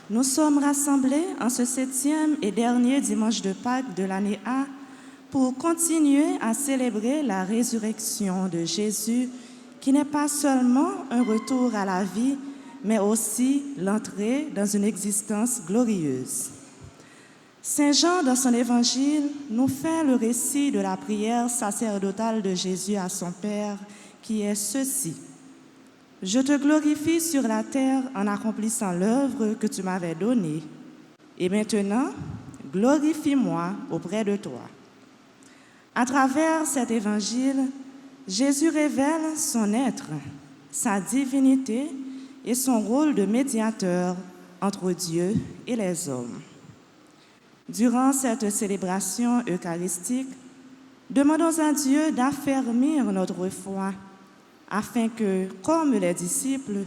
Nous sommes rassemblés en ce 7e et dernier dimanche de Pâques de l'année A pour continuer à célébrer la résurrection de Jésus, qui n'est pas seulement un retour à la vie, mais aussi l'entrée dans une existence glorieuse. Saint Jean, dans son évangile, nous fait le récit de la prière sacerdotale de Jésus à son Père, qui est ceci. Je te glorifie sur la terre en accomplissant l'œuvre que tu m'avais donnée. Et maintenant, glorifie-moi auprès de toi. À travers cet évangile, Jésus révèle son être, sa divinité et son rôle de médiateur entre Dieu et les hommes. Durant cette célébration eucharistique, demandons à Dieu d'affermir notre foi afin que, comme les disciples,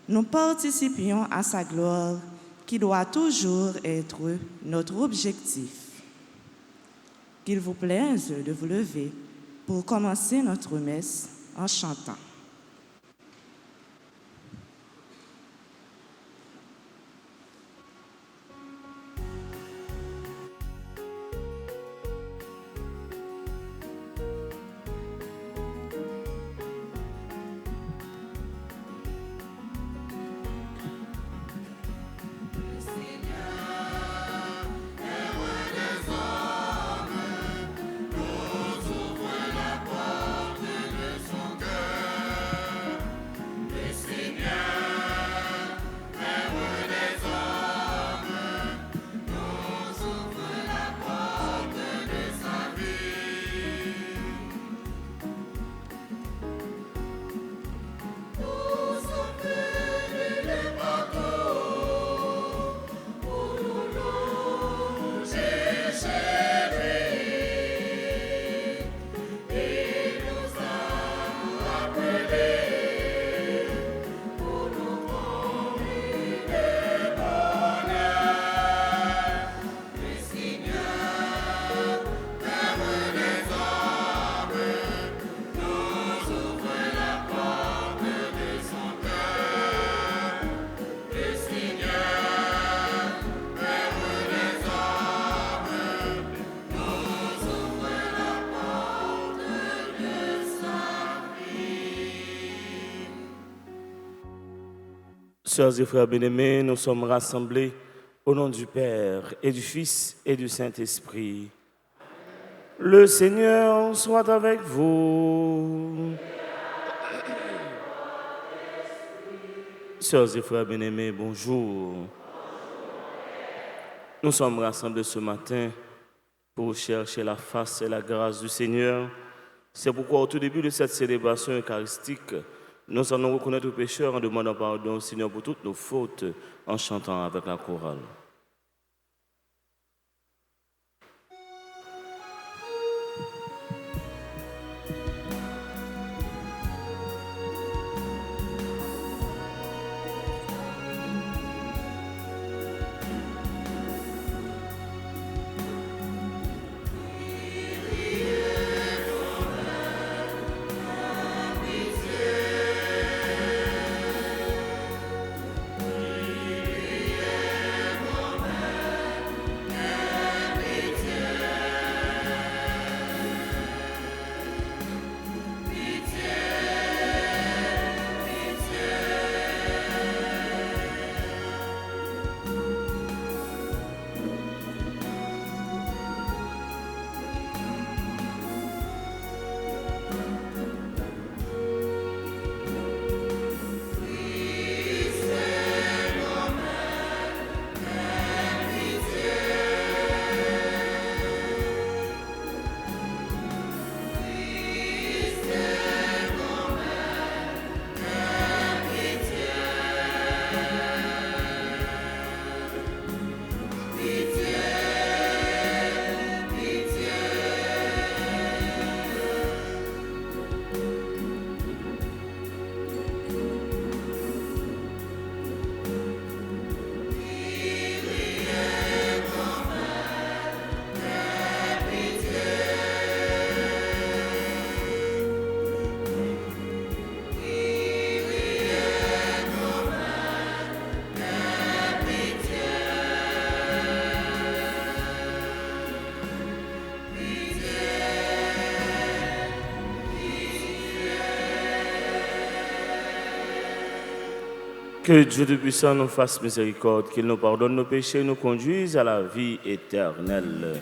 nous participions à sa gloire qui doit toujours être notre objectif. Qu'il vous plaise de vous lever pour commencer notre messe en chantant. Sœurs et frères bien-aimés, nous sommes rassemblés au nom du Père et du Fils et du Saint-Esprit. Le Seigneur soit avec vous. Sœurs et frères bien-aimés, bonjour. Nous sommes rassemblés ce matin pour chercher la face et la grâce du Seigneur. C'est pourquoi au tout début de cette célébration eucharistique, nous allons reconnaître le pécheur en demandant pardon au Seigneur pour toutes nos fautes, en chantant avec la chorale. Kyrie Que Dieu Tout-Puissant nous fasse miséricorde, qu'il nous pardonne nos péchés, nous conduise à la vie éternelle.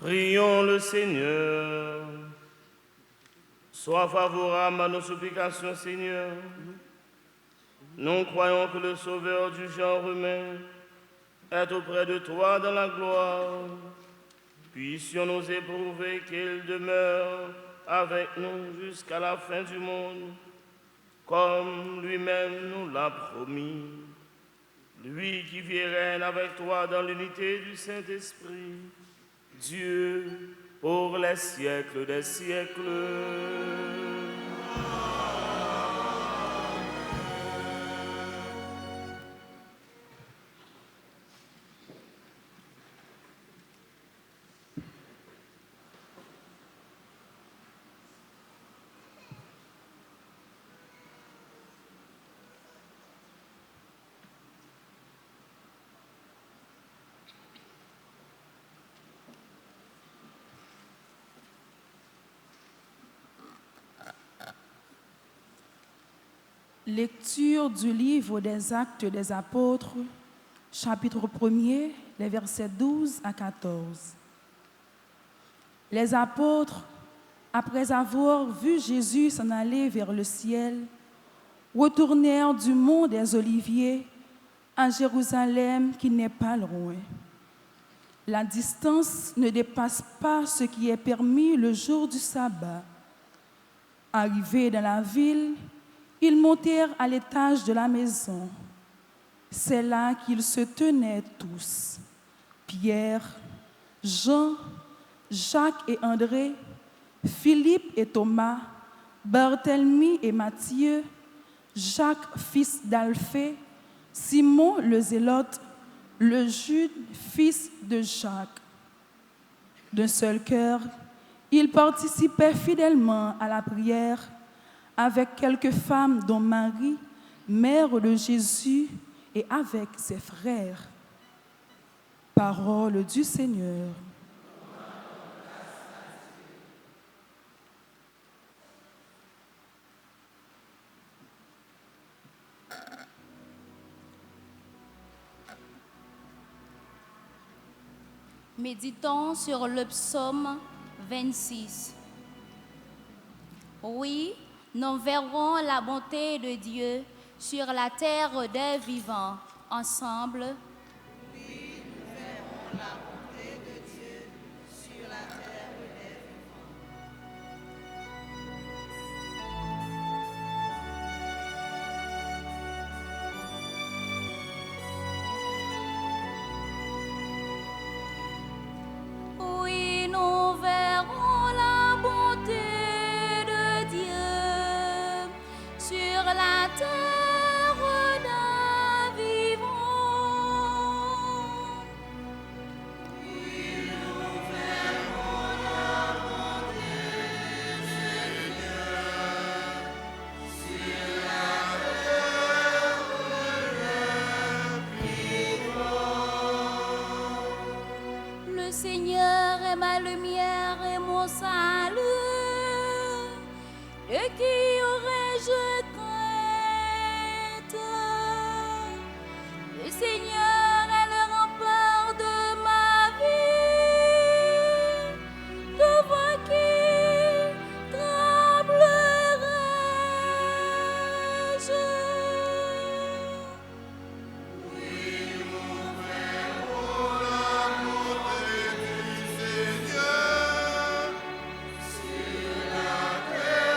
Prions le Seigneur. Sois favorable à nos supplications, Seigneur. Nous croyons que le Sauveur du genre humain est auprès de toi dans la gloire puissions-nous éprouver qu'il demeure avec nous jusqu'à la fin du monde, comme lui-même nous l'a promis. Lui qui vit et règne avec toi dans l'unité du Saint-Esprit, Dieu, pour les siècles des siècles. Lecture du livre des Actes des Apôtres, chapitre 1er, les versets 12 à 14. Les apôtres, après avoir vu Jésus s'en aller vers le ciel, retournèrent du mont des Oliviers à Jérusalem qui n'est pas loin. La distance ne dépasse pas ce qui est permis le jour du sabbat. Arrivés dans la ville, ils montèrent à l'étage de la maison. C'est là qu'ils se tenaient tous. Pierre, Jean, Jacques et André, Philippe et Thomas, Barthélemy et Matthieu, Jacques, fils d'Alphée, Simon le Zélote, le Jude, fils de Jacques. D'un seul cœur, ils participaient fidèlement à la prière avec quelques femmes dont Marie, mère de Jésus, et avec ses frères. Parole du Seigneur. Méditons sur le psaume 26. Oui, nous verrons la bonté de Dieu sur la terre des vivants. Ensemble. Oui, nous verrons la bonté de Dieu sur la terre des vivants. Oui, nous verrons la bonté de Dieu sur la terre des vivants. Oui, nous verrons la bonté de Dieu sur la terre des vivants. Le Seigneur est ma lumière et mon salut. De qui aurais-je crainte? Le Seigneur est le rempart de ma vie. Devant qui tremblerai-je? Seigneur, sur la terre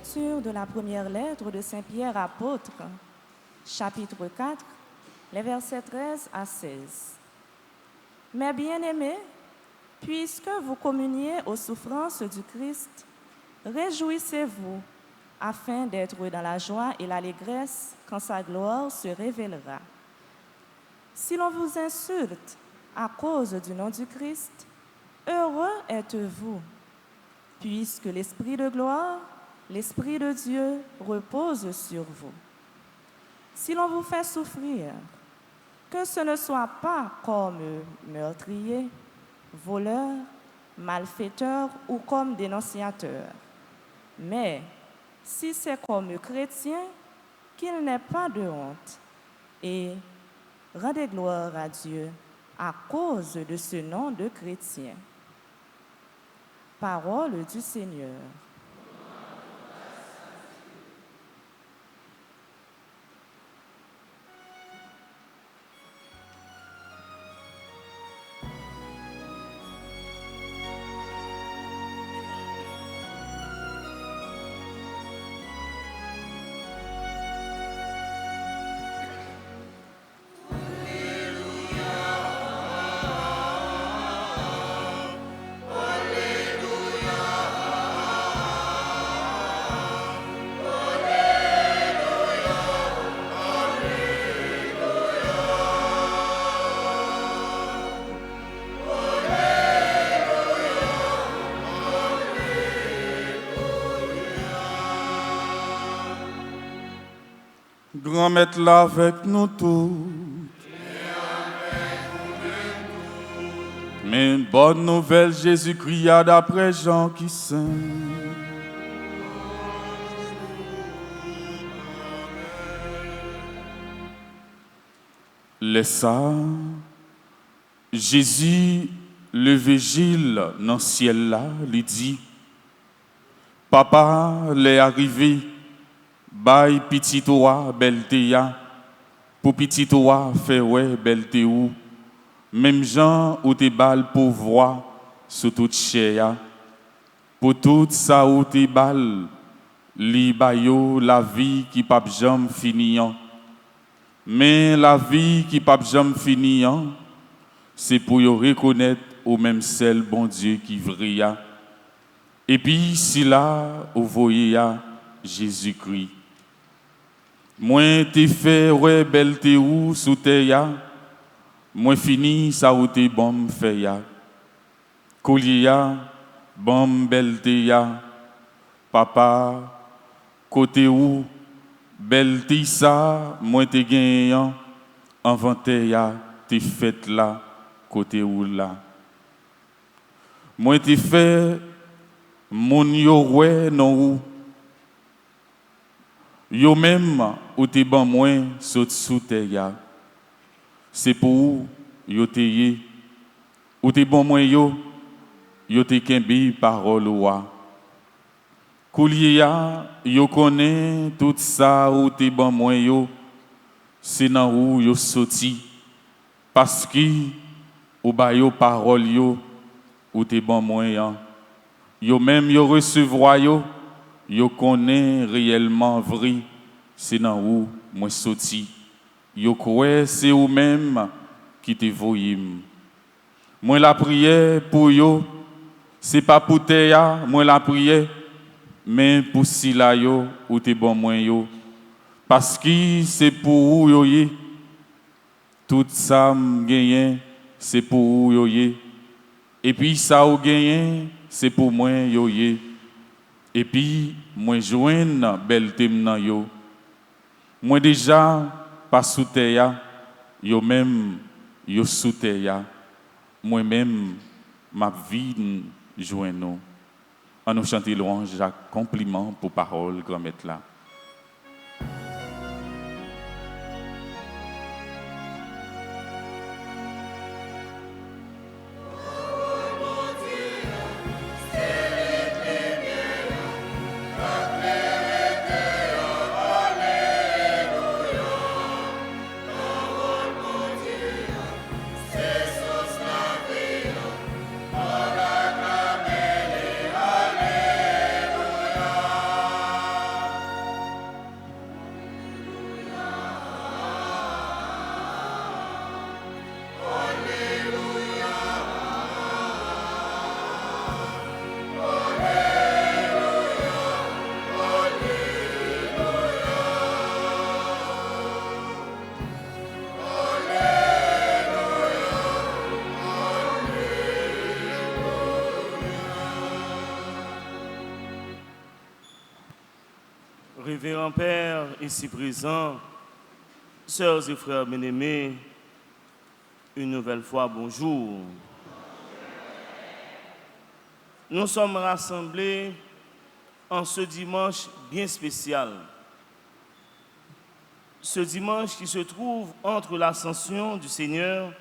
Lecture de la première lettre de Saint Pierre apôtre, chapitre 4, les versets 13 à 16. Mes bien-aimés, puisque vous communiez aux souffrances du Christ, réjouissez-vous afin d'être dans la joie et l'allégresse quand sa gloire se révélera. Si l'on vous insulte à cause du nom du Christ, heureux êtes-vous, puisque l'Esprit de gloire, l'Esprit de Dieu repose sur vous. Si l'on vous fait souffrir, que ce ne soit pas comme meurtriers, voleurs, malfaiteurs ou comme dénonciateurs, mais si c'est comme chrétiens, qu'il n'ait pas de honte, et rendez gloire à Dieu à cause de ce nom de chrétien. Parole du Seigneur. Grand Maître là avec nous tous. Mais une bonne nouvelle, Jésus cria d'après Jean qui saint. Laissa Jésus le vigile dans le ciel là, lui dit, Papa l'est arrivé. Bay petit toi belteya pour petit toi fait ouais belte ou même gens ou te bal pour voir sous toute chair pour tout ça ou te bal li bayo la vie qui pas jamais finian mais la vie qui pas jamais finian c'est pour yo reconnaître au même seul bon Dieu qui vrai et puis si là vous voyez Jésus-Christ. Moi t'ai fait ouais belle te ou sous terre moi fini ça ou te bon fait ya collier bon belle te ya papa côté ou belle te ça moi te gagnant inventé ya te fait là côté ou là moi te fait mon yo ouais non ou yo même ou te ban moins saute sous terre c'est pour yo te yé ou te bon moins yo te kembe parole wa kouliya yo connaît tout ça ou te ban moins yo c'est nan ou yo sorti parce que ou ba yo parole yo ou te ban moins yo même yo recevoir yo connaît réellement vrai c'est dans où moi sorti yo croit c'est ou même qui te voyé moi la prière pour yo c'est pas pour te moi la prière mais pour si la yo ou te bon moi yo parce que c'est pour ou yo tout ça gagné c'est pour ou yo et puis ça ou gagné c'est pour moi yo et puis moi joindre belle thème nan yo moi déjà pas sous terre yo même yo sous terre moi même ma vie joindre nous on nous chanter louange Jacques compliment pour parole grand maître là. Révérend Père, ici présent, sœurs et frères bien-aimés, une nouvelle fois, bonjour. Nous sommes rassemblés en ce dimanche bien spécial. Ce dimanche qui se trouve entre l'ascension du Seigneur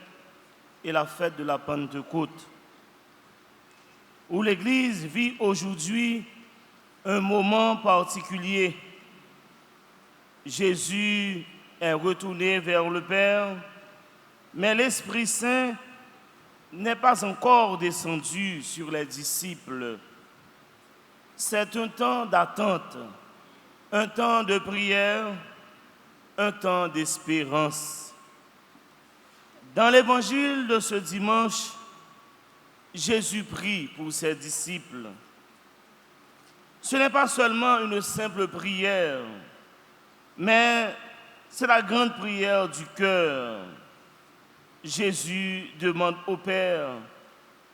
et la fête de la Pentecôte, où l'Église vit aujourd'hui un moment particulier. Jésus est retourné vers le Père, mais l'Esprit Saint n'est pas encore descendu sur les disciples. C'est un temps d'attente, un temps de prière, un temps d'espérance. Dans l'évangile de ce dimanche, Jésus prie pour ses disciples. Ce n'est pas seulement une simple prière, mais c'est la grande prière du cœur. Jésus demande au Père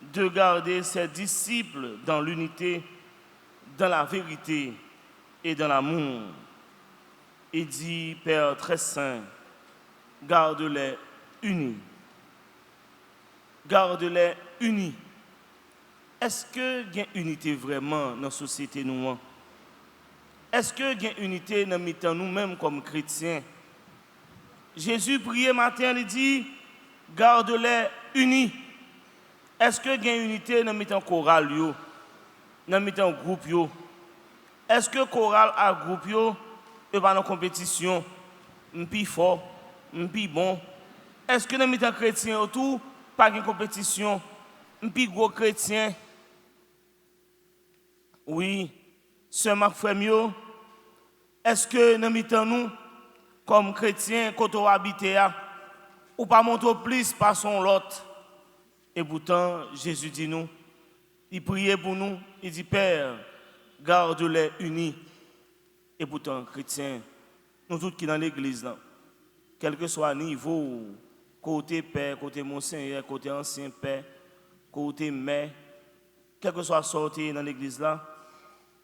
de garder ses disciples dans l'unité, dans la vérité et dans l'amour. Il dit, Père très saint, garde-les unis. Garde-les unis. Est-ce qu'il y a une unité vraiment dans la société nous? Est-ce qu'il y a une unité dans nous-mêmes comme chrétiens? Jésus priait matin, il dit, garde-les unis. Est-ce qu'il y a une unité dans le choral, dans le groupe? Est-ce que le choral a groupe, et pas dans compétition, plus fort, plus bon? Est-ce que dans le chrétien autour, pas de compétition, plus gros chrétien? Oui, Sœur Marc Frémio, est-ce que dans nous, comme chrétiens, quand on habite, ou pas monter plus par son lot? Et pourtant, Jésus dit nous, il priait pour nous, il dit, Père, garde-les unis. Et pourtant, chrétiens, nous tous qui dans l'église, quel que soit le niveau, côté père, côté monseigneur, côté ancien père, côté mère, quel que soit sorti dans l'église là,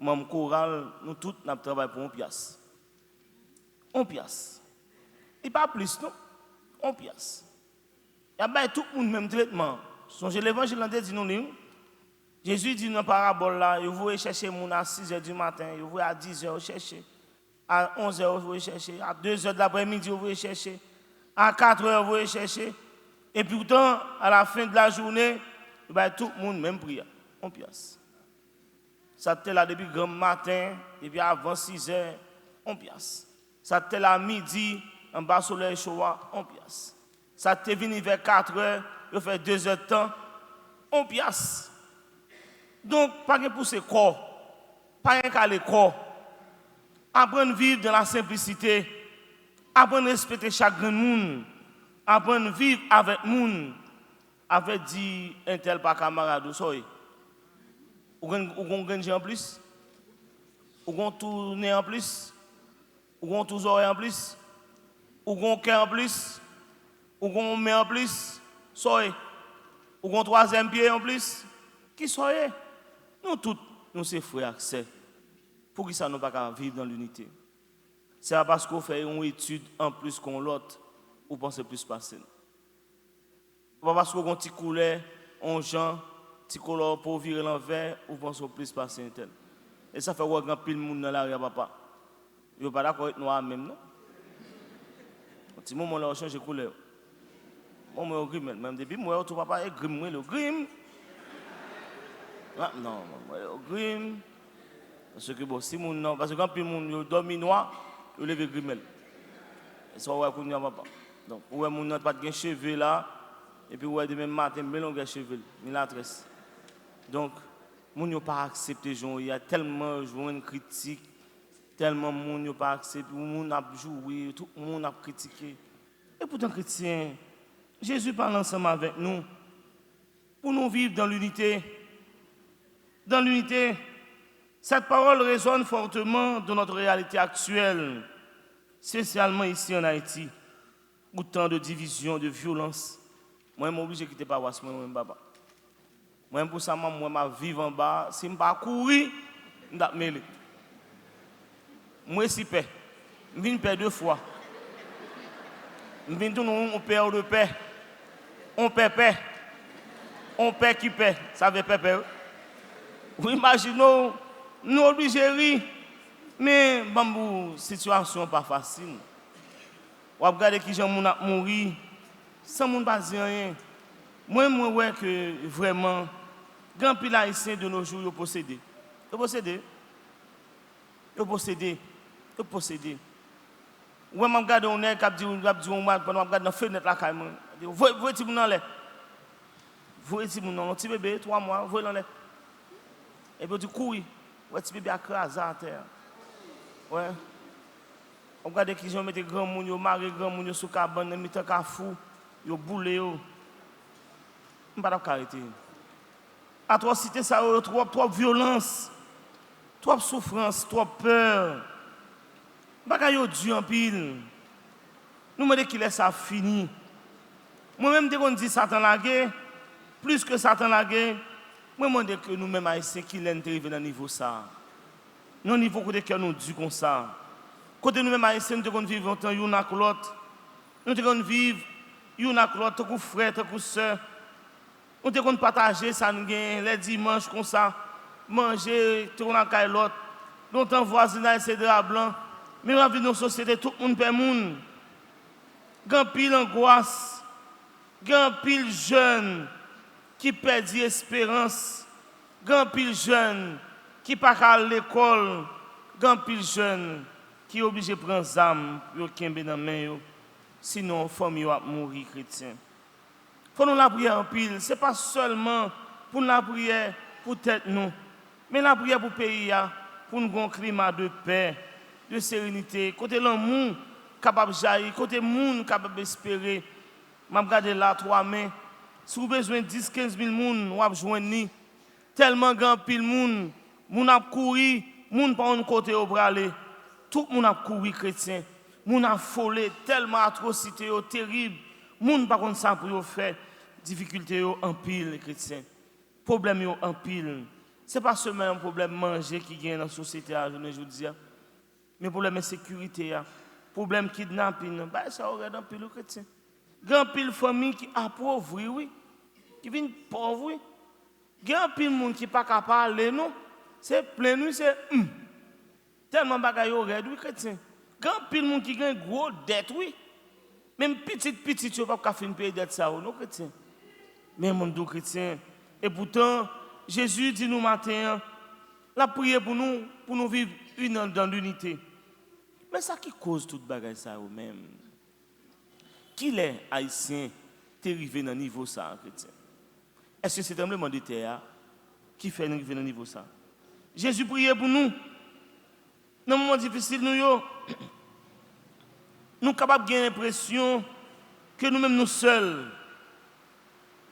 même choral, nous tous nous travaillons pour 1 pièce. 1 pièce. Et pas plus, non? 1 pièce. Il y a tout le monde même traitement. Songez l'évangile dit nous, Jésus dit dans la parabole là, vous voulez chercher mon à 6h du matin, vous voulez à 10h, vous cherchez. À 11h, vous voulez chercher. À 2h de l'après-midi, vous voulez chercher. À 4h, vous voulez chercher. Et pourtant, à la fin de la journée, tout le monde même prière. 1 pièce. Ça était là depuis grand matin, depuis avant 6h, 1 pièce. Ça était là midi, en bas soleil chaud, 1 pièce. Ça était venu vers 4h, il fait 2 heures de temps, 1 pièce. Donc, pas de pousser corps, pas de caler corps. Apprendre à vivre dans la simplicité, apprendre à respecter chaque monde, apprendre à vivre avec le monde, avec dit un tel par camarade, ou soyez. Ou gagner en plus, ou tourner en plus, ou tous oreilles en plus, ou cœur en plus, ou main en plus, soyez. Ou 3e pied en plus, qui soyez. Nous tous, nous sommes frères accès. Pour que ça ne pas vivre dans l'unité. C'est parce qu'on fait une étude en plus qu'on l'autre, ou pensez plus passer. Pas parce qu'on a un petit couleur, on Jean, petit couleur pour virer l'envers, ou pensez plus passer un tel. Et ça fait qu'on a pile de monde dans l'arrière, papa. Vous n'êtes pas d'accord avec nous même, non? Un petit moment là, on change de couleur. Moi, je suis grim, même depuis moi, tout papa est grim, moi, le grim. Ah, non, moi, je suis grim. Parce que bon, si mon non, parce que quand puis mon dormi noir, il lève grimel. Et ça ouais qu'on n'y a pas. Donc ouais mon n'a pas de cheveux là et puis ouais demain matin melon de cheveux, il la tresse. Donc mon n'a pas accepté il y a tellement une critique, tellement mon n'a pas accepté, mon a joué, tout le monde a critiqué. Et pourtant chrétien, Jésus parle ensemble avec nous pour nous vivre dans l'unité. Dans l'unité. Cette parole résonne fortement dans notre réalité actuelle, spécialement ici en Haïti, où tant de divisions, de violence. Moi, je suis obligé de quitter paroisse, moi, papa. Moi, pour ça, moi, je vis en bas. Si je ne pas courir, je vais mêler. Moi aussi paix. Je viens paix 2 fois. Je viens tout on père de paix. On paix paix. On paix qui paix. Ça veut paix paix. Vous imaginez, nous obligés de rire. Mais bambou, situation pas facile. Ou regarder qui gens a mourir sans moun pas dire rien. Moi ouais que vraiment grand pile haïtien de nos jours yo possédé. Yo possédé. Yo possédé. Yo possédé. Ouais m'a regarder on est cap dire on m'a pendant regarder dans fenêtre la caille moi. Voyez ti moun dans l'air. Voyez ti moun dans petit bébé 3 mois, voyez dans l'air. Et puis tu courir. Ouais ti bébé écrasé à terre. Ouais. On regarde qui ont mis grand moun yo maré grand moun yo sous cabane mis tant ka fou yo boulé yo. On pas arrêter. Atrocité ça trop violence. Trop souffrance, trop peur. Bagay yo dur en pile. Nous me dit qu'il est ça fini. Moi-même dès qu'on dit Satan lagué, plus que Satan lagué, moi me dis que nous-mêmes haïtiens qui l'en arrivé dans niveau ça. Non niveau côté que nous dit comme ça. Côté nous-mêmes haïtiens nous devons vivre en tant yon ak l'autre. Nous devons vivre yon ak l'autre comme frère, comme sœur. Nous devons partager ça nous gagne les dimanches comme ça. Manger tout dans la l'autre. Nous temps voisinage c'est drap blanc. Mais on vit dans une société tout le monde perd monde. Grand pile angoisse. Grand pile jeune qui perd espérance. Grand pile jeune qui pas à l'école. Grand pile jeune qui est obligé de prendre des armes pour kembe dans main sinon famille va mourir chrétien. Faut nous la prière en pile, c'est pas seulement pour la prière pour tête nous, mais la prière pour pays pour nous avoir un climat de paix, de sérénité, côté l'amour capable jaillir, côté monde capable espérer. M'a regarder là 3 mains. Si vous avez besoin de 10-15 000 moun, ou joindre tellement grand pile moun, moun a couru, moun pas un côté au bras aller. Tout le monde a couru chrétien. Moun a folé tellement atrocité terrible. Moun pas contre ça pour faire difficulté en pile chrétien. Problème en pile. C'est pas seulement un problème manger qui gagne dans la société aujourd'hui, mais problème insécurité, problème kidnapping, bah ça aurait dans pile chrétien. Grand pile famille qui appauvri oui, qui vient pauvre oui. Grand pile monde qui pas capable parler non, c'est plein nous c'est tellement bagaille aurait oui chrétien. Grand pile monde qui gagne gros dette oui. Même petit tu pas faire une payer dette ça non chrétien. Mais monde do chrétien et pourtant Jésus dit nous matin la prière pour nous vivre dans l'unité. Mais ça qui cause toute bagaille ça ou même. Qui est haïtien t'es arrivé dans niveau ça chrétien? Est-ce que c'est un tremblement de terre qui fait arriver dans niveau ça? Jésus priait pour nous. Dans un moment difficile nous capables de gagner l'impression que nous-mêmes nous seuls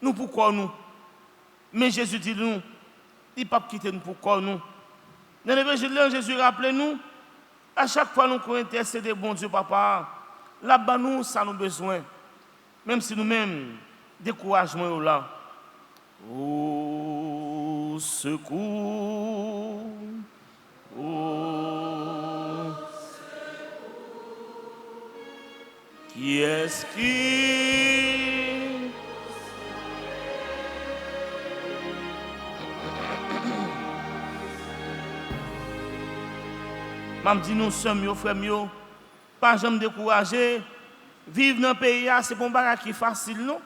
nous pourquoi nous. Mais Jésus dit nous, il ne peut pas quitter nous pourquoi nous. Dans l'évangile, Jésus rappelle nous, à chaque fois nous intercéder bon Dieu papa, là-bas nous ça nous besoin. Même si nous-mêmes découragement là. Au secours. Au qui est-ce qui m'a dit nous sommes frères mieux pas jamais décourager vivre dans le pays c'est pas un bagage qui facile non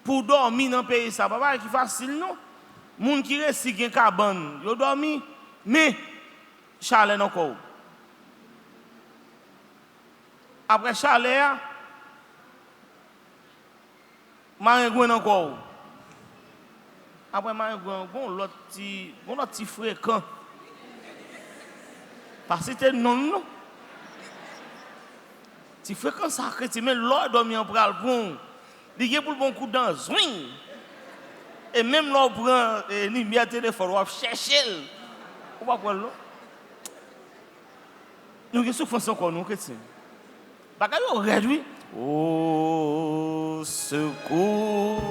pour dormir dans le pays ça pas bagage qui facile non moun qui reste gen cabane yo dormi mais chalet encore après chalet maringouin encore après maringouin bon l'autre petit fréquent parce que c'était non. Tu fais comme ça, que tu mets l'or dormi en bras le bon. Il y a pour le bon coup dans zwing. Et même l'or prend ni bien téléphone, on va chercher. On va prendre l'eau. Nous avons souffrance encore, nous, chrétiens. Bagaille au réduit. Au secours.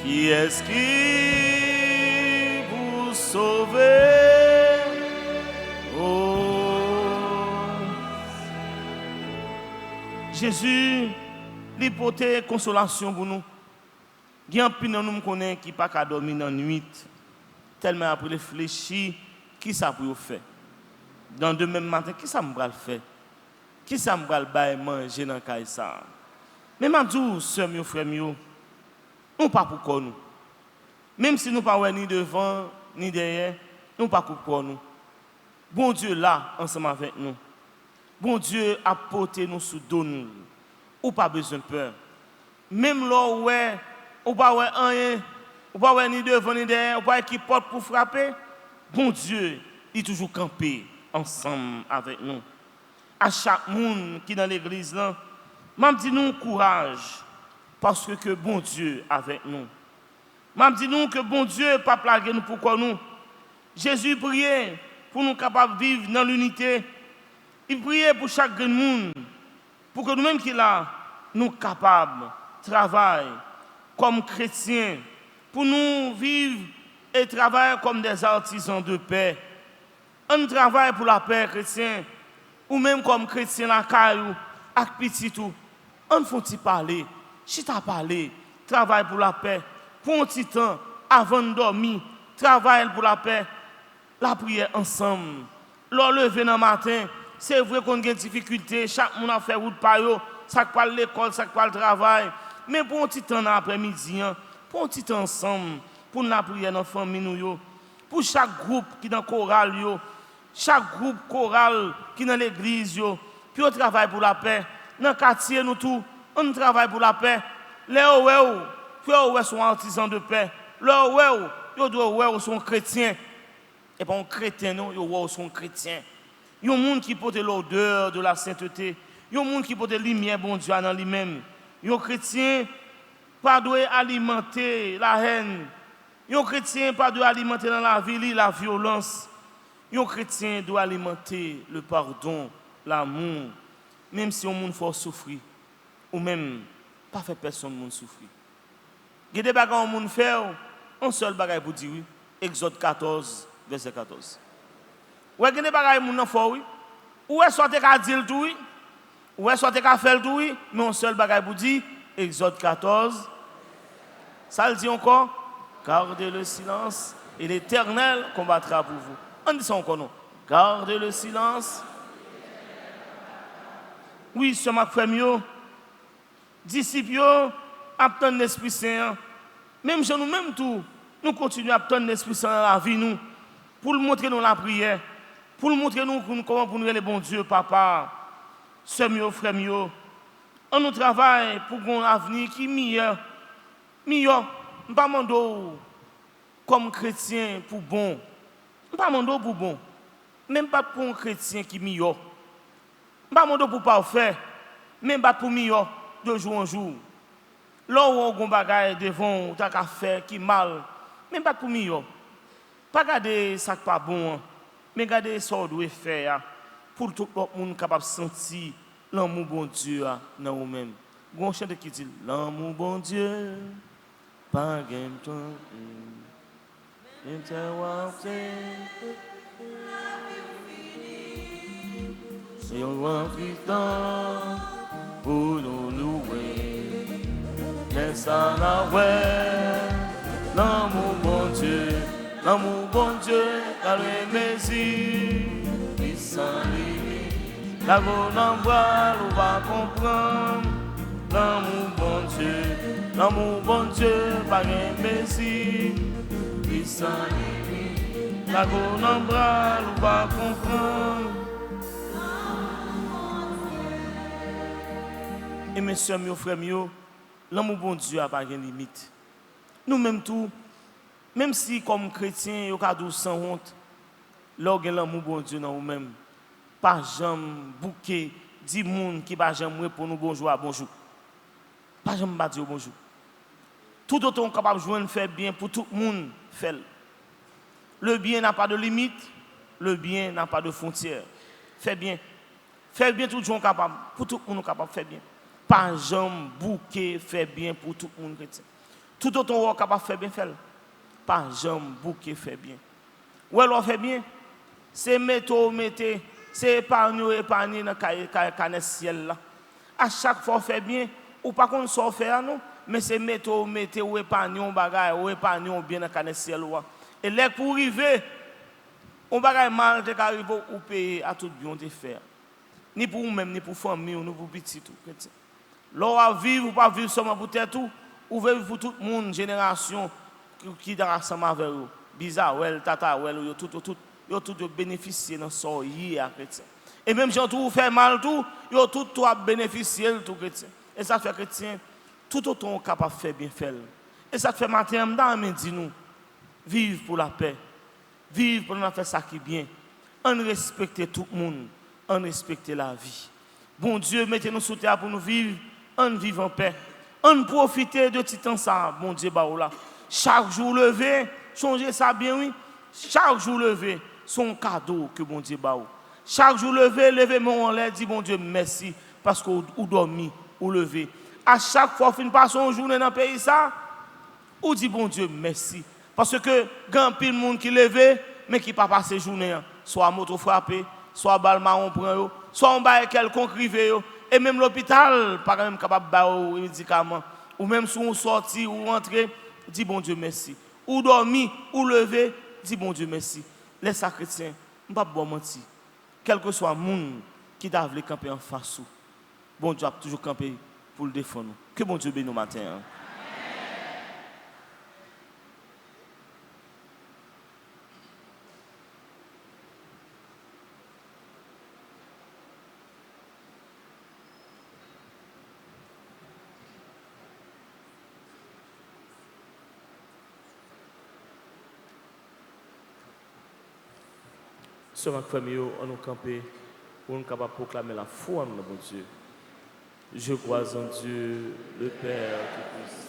Qui est-ce qui vous sauver? Oh. Jésus, il porte consolation pour nous. Il y a un peu de nous qui pas qu'à dormir dans la nuit, tellement après réfléchir, qui ça pour faire? Dans le même matin, qui ça me va faire? Qui ça me va manger dans le ça? Mais je dis, sœurs, mes frères, nous pas pour nous. Même si nous ne sommes pas ni devant, ni derrière, nous pas pour nous. Bon Dieu là, ensemble avec nous. Bon Dieu a porté nous sous dos nous. Ou pas besoin de peur. Même là où ou pas rien, ou pas ni devant ni derrière, ou pas qui porte pour frapper. Bon Dieu, il est toujours campé ensemble avec nous. À chaque monde qui est dans l'église là, m'a dit nous courage parce que bon Dieu avec nous. M'a dit nous que bon Dieu pas plaguer nous pourquoi nous. Jésus priait pour nous capables de vivre dans l'unité. Il priait pour chaque monde pour que nous-mêmes qui là nous capables de travailler comme chrétiens, pour nous vivre et travailler comme des artisans de paix. On travaille pour la paix chrétien, ou même comme chrétien la caillou, avec petit tout. On faut-il parler, si tu as parlé, travaille pour la paix, pour un petit temps, avant de dormir, travaille pour la paix, la prière ensemble. Lors lever dans le matin, c'est vrai qu'on a des difficultés, chaque monde a fait route par eux, ça parle l'école, ça parle le travail. Mais pour un petit temps dans l'après-midi, pour un petit temps ensemble, pour la prière dans la famille, pour chaque groupe qui est dans le choral, chaque groupe choral qui est dans l'église, puis on travaille pour la paix. Dans le quartier, nous tous, on travaille pour la paix. Les puis on sont artisans de paix. Les ils sont chrétiens. Et pas un chrétien, non, ils sont chrétiens. Il y a un monde qui porte l'odeur de la sainteté. Il y a un monde qui porte la lumière, bon Dieu, dans lui-même. Il y a un chrétien pas doit alimenter la haine. Il y a un chrétien pas doit alimenter dans la vie la violence. Il y a un chrétien doit alimenter le pardon, l'amour. Même si on monde faut souffrir, ou même pas faire personne monde souffrir. Il y a des bagages que monde fait, un seul bagage pour dire oui. Exode 14, verset 14. Ou est-ce que des bagages monde faut oui? Ou est-ce que tu dire tout oui? Ou est-ce que tu faire tout oui? Mais un seul bagage pour dire Exode 14. Ça le dit encore, gardez le silence et l'Éternel combattra pour vous. On dit ça encore non. Gardez le silence. Oui, ce m'a fait mieux. Disciples, attendent l'Esprit Saint. Même chez nous-mêmes, tout, nous continuons à attendre l'Esprit Saint dans la vie, nous, pour le montrer nous la prière, pour le montrer nous comment pour nous les bons Dieu, papa, sœurs mieux, frères mieux. On nous travaille pour un avenir qui est meilleur. Meilleur, nous ne pas demander comme chrétien pour bon. Nous ne pas demander pour bon. Même pas pour un chrétien qui est meilleur. Pas mon pour parfait, même pas pour mieux de jour en jour. Là où on a des bagages devant, tu as faire qui mal, même pas pour mieux. Pas garder ça pas bon, mais garder ça qu'on doit faire pour tout le monde capable de sentir l'amour bon Dieu dans nous-mêmes. Il y a un chant qui dit l'amour bon Dieu, pas gain temps. Et on va vivre pour nous louer. Laisse à la ouais, l'amour bon Dieu, car le Messie, il s'en limite. La bonne voix, on va comprendre. L'amour bon Dieu, par le Messie, il s'en limite. La bonne voix, on va comprendre. Et mes soeurs, mes frères, l'amour bon Dieu n'a pas de limite. Nous-mêmes tout, même si comme chrétiens, nous avons sans honte, l'amour bon Dieu dans nous-mêmes, pas jamais bouquet, 10 personnes qui ne pas jamais pour nous bonjour à bonjour. Pas jamais dire bonjour. Tout autant on est capable de jouer faire bien pour tout le monde, fait. Le bien n'a pas de limite, le bien n'a pas de frontières. Fais bien. Fais bien tout le monde capable, pour tout le monde capable de faire bien. Pas jamais bouquet, fait bien pour tout le monde chrétien. Tout autant on est capable de faire bien, faire. Pas jamais bouquet fait bien. Ou alors fait bien, c'est mettre, c'est épargner dans le ciel là. À chaque fois fait bien, ou pas qu'on soit faire non, mais c'est mettre, ou épargner un bagage, ou épargner bien dans le ciel là. Et là pour arriver, on bagage mal de arriver ou payer à tout bien de faire. Ni pour vous-même, ni pour famille, ni pour petit tout. L'on à vivre ou pas vivre seulement pour tout, ou vivre pour tout le monde, génération qui est ensemble avec vous. Bizarre, ouais, tata, ouais, yo tout bénéficier dans son à chrétien. Et même si tout fait mal tout, yo tout bénéficier tout chrétien. Et ça fait chrétien tout autant capable de faire bien faire. Et ça fait matin dans midi nous vivre pour la paix. Vivre pour nous faire ça qui est bien. On respecte tout le monde, on respecte la vie. Bon Dieu, mettez-nous sous terre pour nous vivre, on vive en paix. On profite de ce temps ça, bon Dieu, là. Chaque jour levé, changez ça bien, oui. Chaque jour levé, son cadeau que bon Dieu ba. Chaque jour levé, levez mon en l'air, dit bon Dieu merci, parce que vous dormi, ou levé. À chaque fois, fin passe une journée dans le pays, ça, ou dit bon Dieu merci. Parce que grand pile monde qui levé, mais qui pas passé journée, soit moto frappé, soit balle marron prend, soit on bail quelconque rivé, et même l'hôpital, pas même capable de bailler des médicaments, ou même si on sorti ou rentré, dit bon Dieu merci. Ou dormi, ou levé, dit bon Dieu merci. Les chrétiens, on ne va pas mentir. Quel que soit le monde qui doit camper en face, bon Dieu a toujours campé pour le défendre. Que bon Dieu bénisse nous matin. Hein? Sœurs et famille, on nous camper pour nous capables de proclamer la foi en notre bon Dieu. Je crois en Dieu, le Père Tout-Puissant.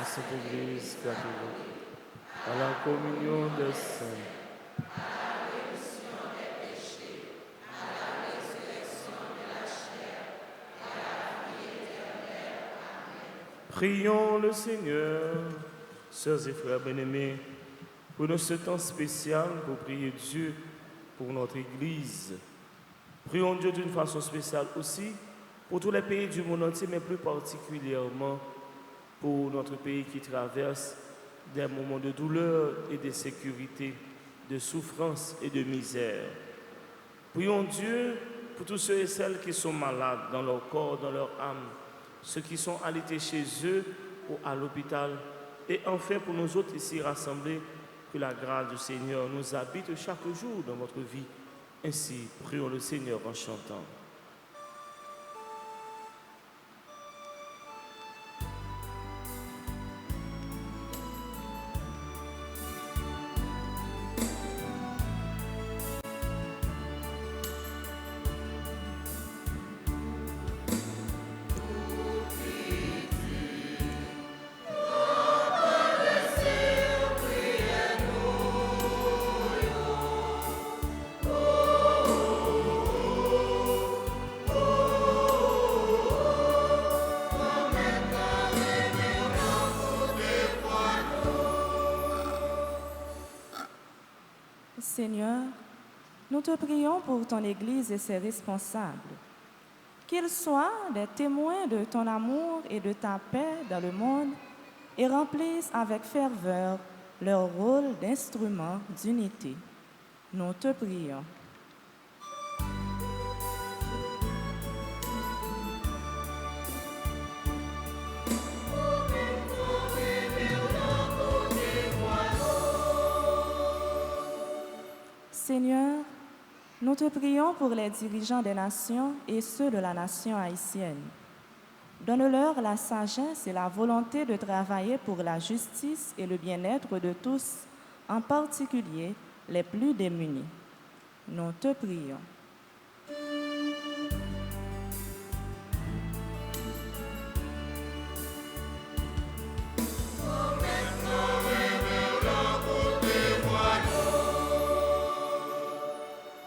Sainte Église catholique, à la communion des saints, à la rémission des péchés, à la résurrection de la chair, à la vie éternelle. Amen. Prions le Seigneur, sœurs et frères bien-aimés, pour nous ce temps spécial pour prier Dieu pour notre Église. Prions Dieu d'une façon spéciale aussi pour tous les pays du monde entier, mais plus particulièrement pour notre pays qui traverse des moments de douleur et de sécurité, de souffrance et de misère. Prions Dieu pour tous ceux et celles qui sont malades dans leur corps, dans leur âme, ceux qui sont allaités chez eux ou à l'hôpital, et enfin pour nous autres ici rassemblés, que la grâce du Seigneur nous habite chaque jour dans votre vie. Ainsi, prions le Seigneur en chantant. Seigneur, nous te prions pour ton Église et ses responsables. Qu'ils soient des témoins de ton amour et de ta paix dans le monde et remplissent avec ferveur leur rôle d'instrument d'unité. Nous te prions. Amen. Seigneur, nous te prions pour les dirigeants des nations et ceux de la nation haïtienne. Donne-leur la sagesse et la volonté de travailler pour la justice et le bien-être de tous, en particulier les plus démunis. Nous te prions.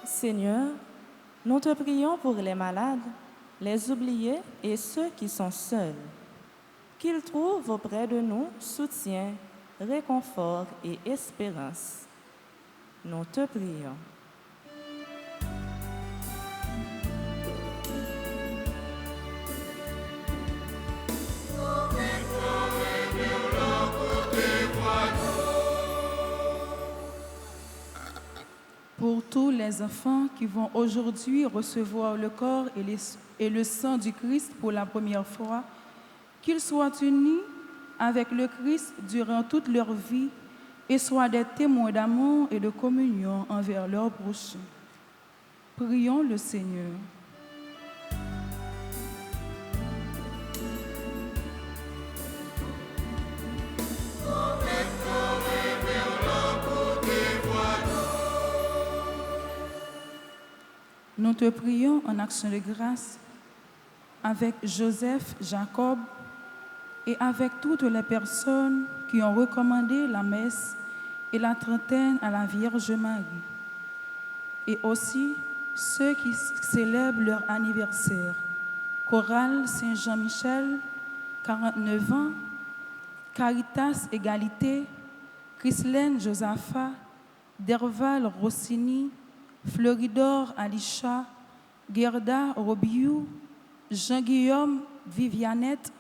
Seigneur, nous te prions pour les malades, les oubliés et ceux qui sont seuls. Qu'ils trouvent auprès de nous soutien, réconfort et espérance. Nous te prions. Pour tous les enfants qui vont aujourd'hui recevoir le corps et le sang du Christ pour la première fois, qu'ils soient unis avec le Christ durant toute leur vie et soient des témoins d'amour et de communion envers leurs prochains. Prions le Seigneur. Nous te prions en action de grâce avec Joseph, Jacob et avec toutes les personnes qui ont recommandé la messe et la trentaine à la Vierge Marie, et aussi ceux qui célèbrent leur anniversaire. Chorale Saint-Jean-Michel, 49 ans, Caritas Égalité, Chrislène Josaphat, Derval Rossini, Floridor Alisha, Gerda Robiou, Jean-Guillaume Vivianette,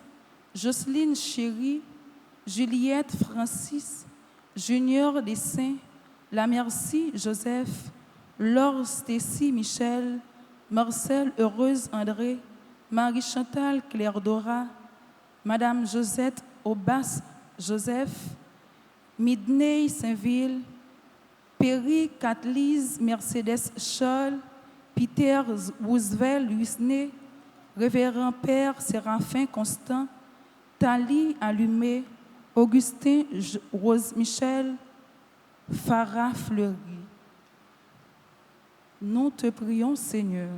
Jocelyne Chéry, Juliette Francis, Junior Dessein, La Merci Joseph, Laure Stécie Michel, Marcel Heureuse André, Marie-Chantal Claire Dora, Madame Josette Aubas Joseph, Midney Saint-Ville, Perry Catlise Mercedes Scholl, Peter Roosevelt Luisné, Révérend Père Séraphin Constant, Thalie Allumé, Augustin Rose Michel, Farah Fleury. Nous te prions, Seigneur.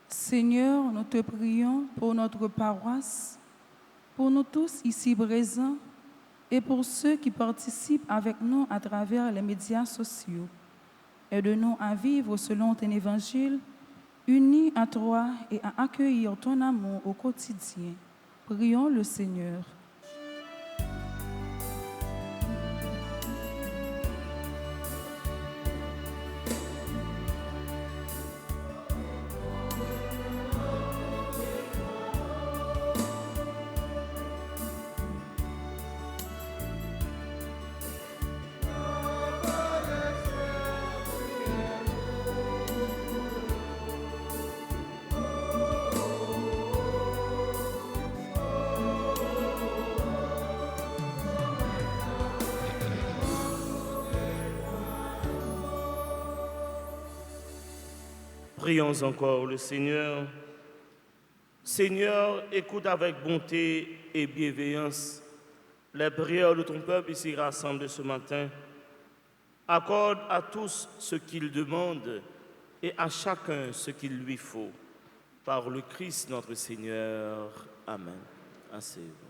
Seigneur, nous te prions pour notre paroisse, pour nous tous ici présents et pour ceux qui participent avec nous à travers les médias sociaux. Aide-nous à vivre selon ton évangile, unis à toi et à accueillir ton amour au quotidien. Prions le Seigneur. Prions encore le Seigneur. Seigneur, écoute avec bonté et bienveillance les prières de ton peuple ici rassemblé ce matin. Accorde à tous ce qu'ils demandent et à chacun ce qu'il lui faut. Par le Christ notre Seigneur. Amen. Asseyez-vous.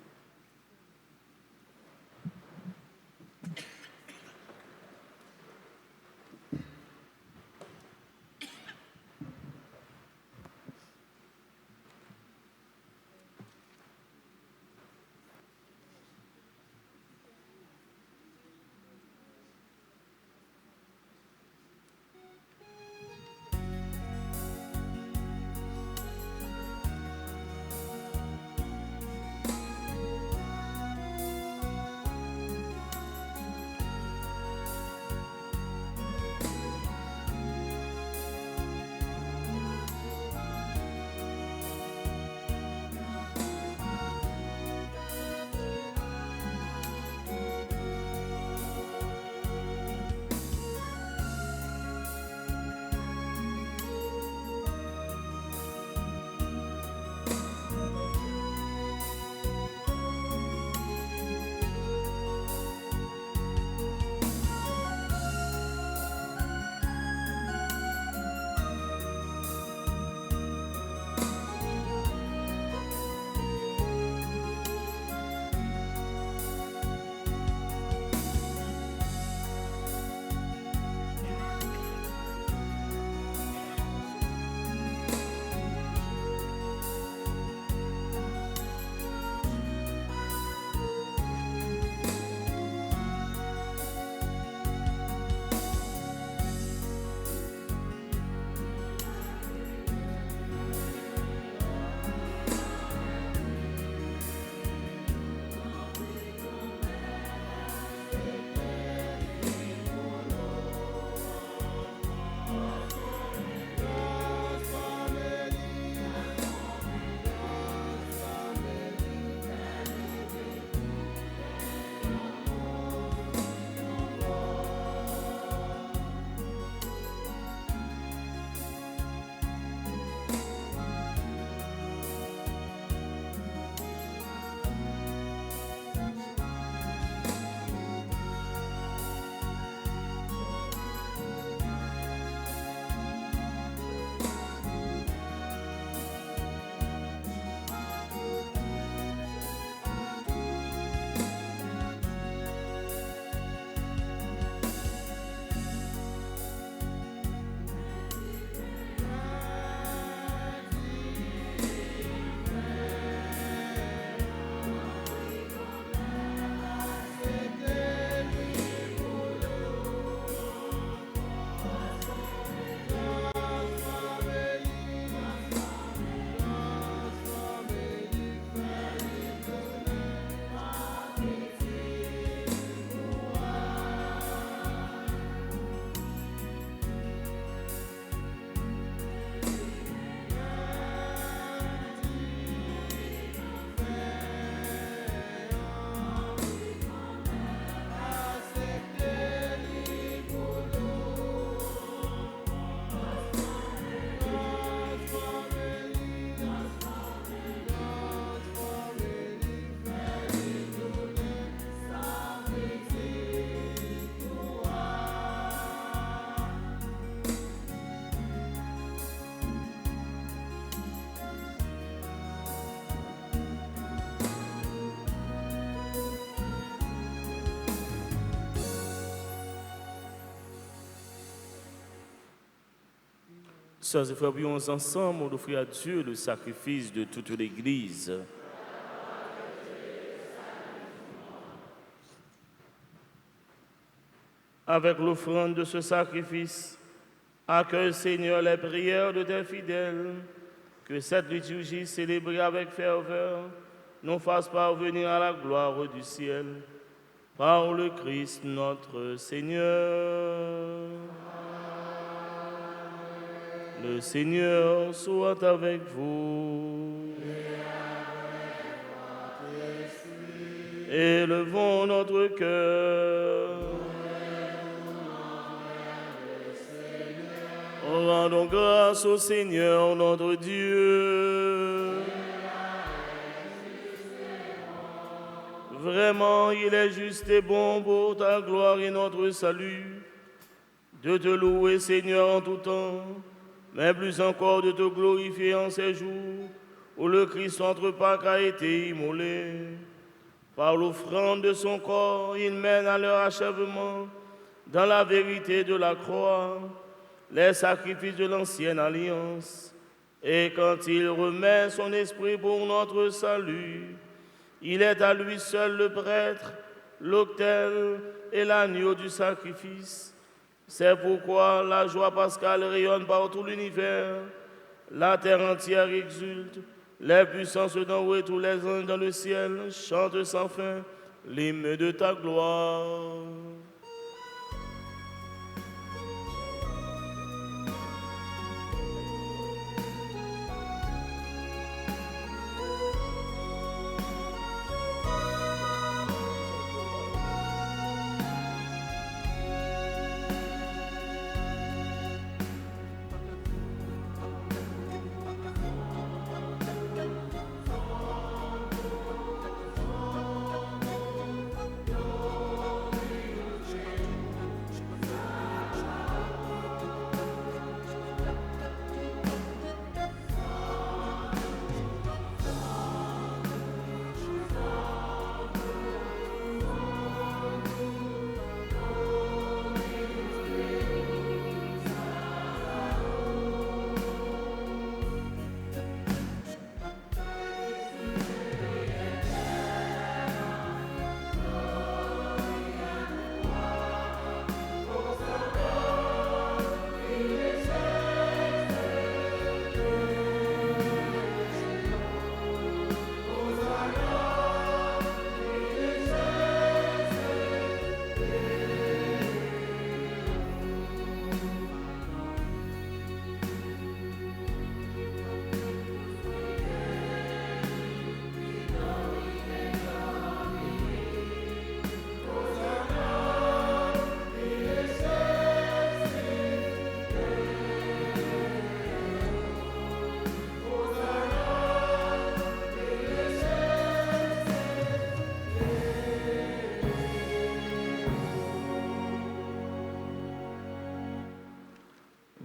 Sœurs et frères, prions ensemble d'offrir à Dieu le sacrifice de toute l'Église. Avec l'offrande de ce sacrifice, accueille, Seigneur, les prières de tes fidèles, que cette liturgie célébrée avec ferveur nous fasse parvenir à la gloire du ciel. Par le Christ notre Seigneur. Le Seigneur soit avec vous. Élevons notre cœur. Rendons grâce au Seigneur notre Dieu. Vraiment, il est juste et bon pour ta gloire et notre salut de te louer, Seigneur, en tout temps, mais plus encore de te glorifier en ces jours où le Christ entre Pâques a été immolé. Par l'offrande de son corps, il mène à leur achèvement dans la vérité de la croix les sacrifices de l'ancienne alliance. Et quand il remet son esprit pour notre salut, il est à lui seul le prêtre, l'autel et l'agneau du sacrifice. C'est pourquoi la joie pascale rayonne par tout l'univers, la terre entière exulte, les puissances d'en haut et tous les anges dans le ciel chantent sans fin l'hymne de ta gloire.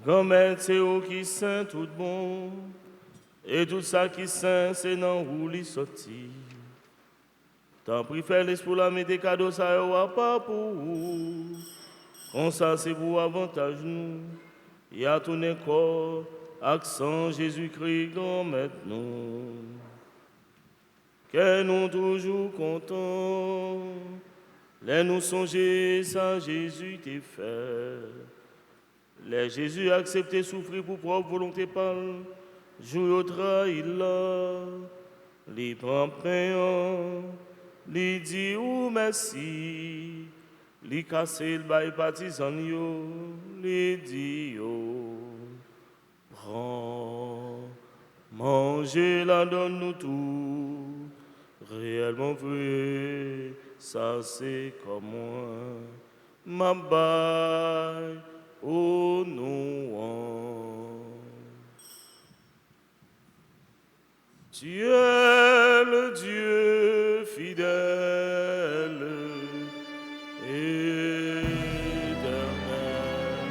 Grand-mère, c'est où qui saint tout bon, et tout ça qui saint, c'est dans où l'y sorti. T'en prie, faire l'esprit la mettre des cadeaux, ça y pas pour vous. Comme ça, c'est pour avantage nous. Il y a tout un corps, accent Jésus-Christ, grand-mère nous. Que nous toujours contents, les nous songer, ça Jésus t'est fait. Les Jésus a accepté souffrir pour propre volonté par jour au trahi là, les prend pain, les dit ou merci, les casser le bail partisan yo, les dit yo, prends, mangez la donne nous tout, réellement vrai, ça c'est comme moi, ma baille. Ô nous, tu es le Dieu fidèle et éternel.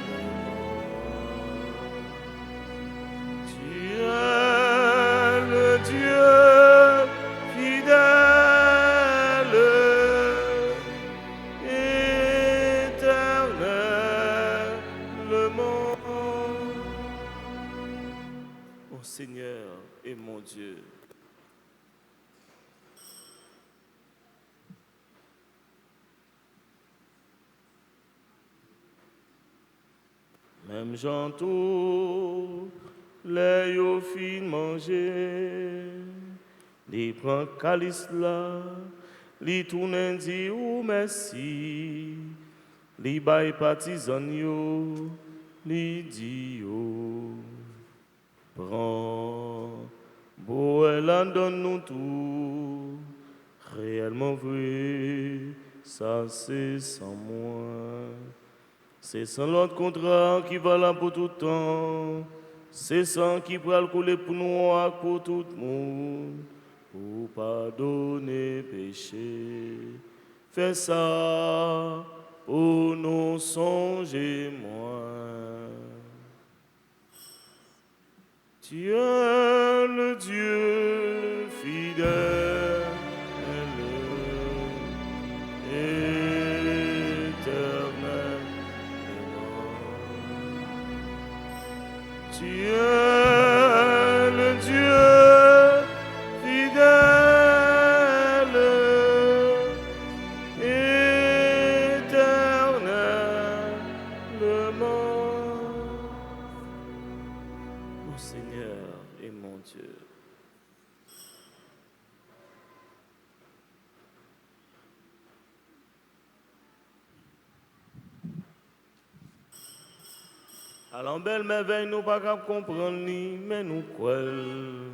Tu es le Dieu fidèle et éternel. mon Seigneur et mon Dieu. Même Jean tout, les yo fin manger, li prend calice là, li tourne dit ou merci, li bay partisan yo, li dit yo, prends, boel en donne nous tout, réellement vrai, ça c'est sans moi. C'est sans l'autre contrat qui va là pour tout temps. C'est sans qui va le couler pour nous et pour tout le monde. Pour pardonner péché. Fais ça pour nous songer moi. Tu es le Dieu fidèle. Tu es le Dieu fidèle, éternellement. Mon Seigneur et mon Dieu. Alors, belle merveille, nous pas capable comprendre ni, mais nous croyons.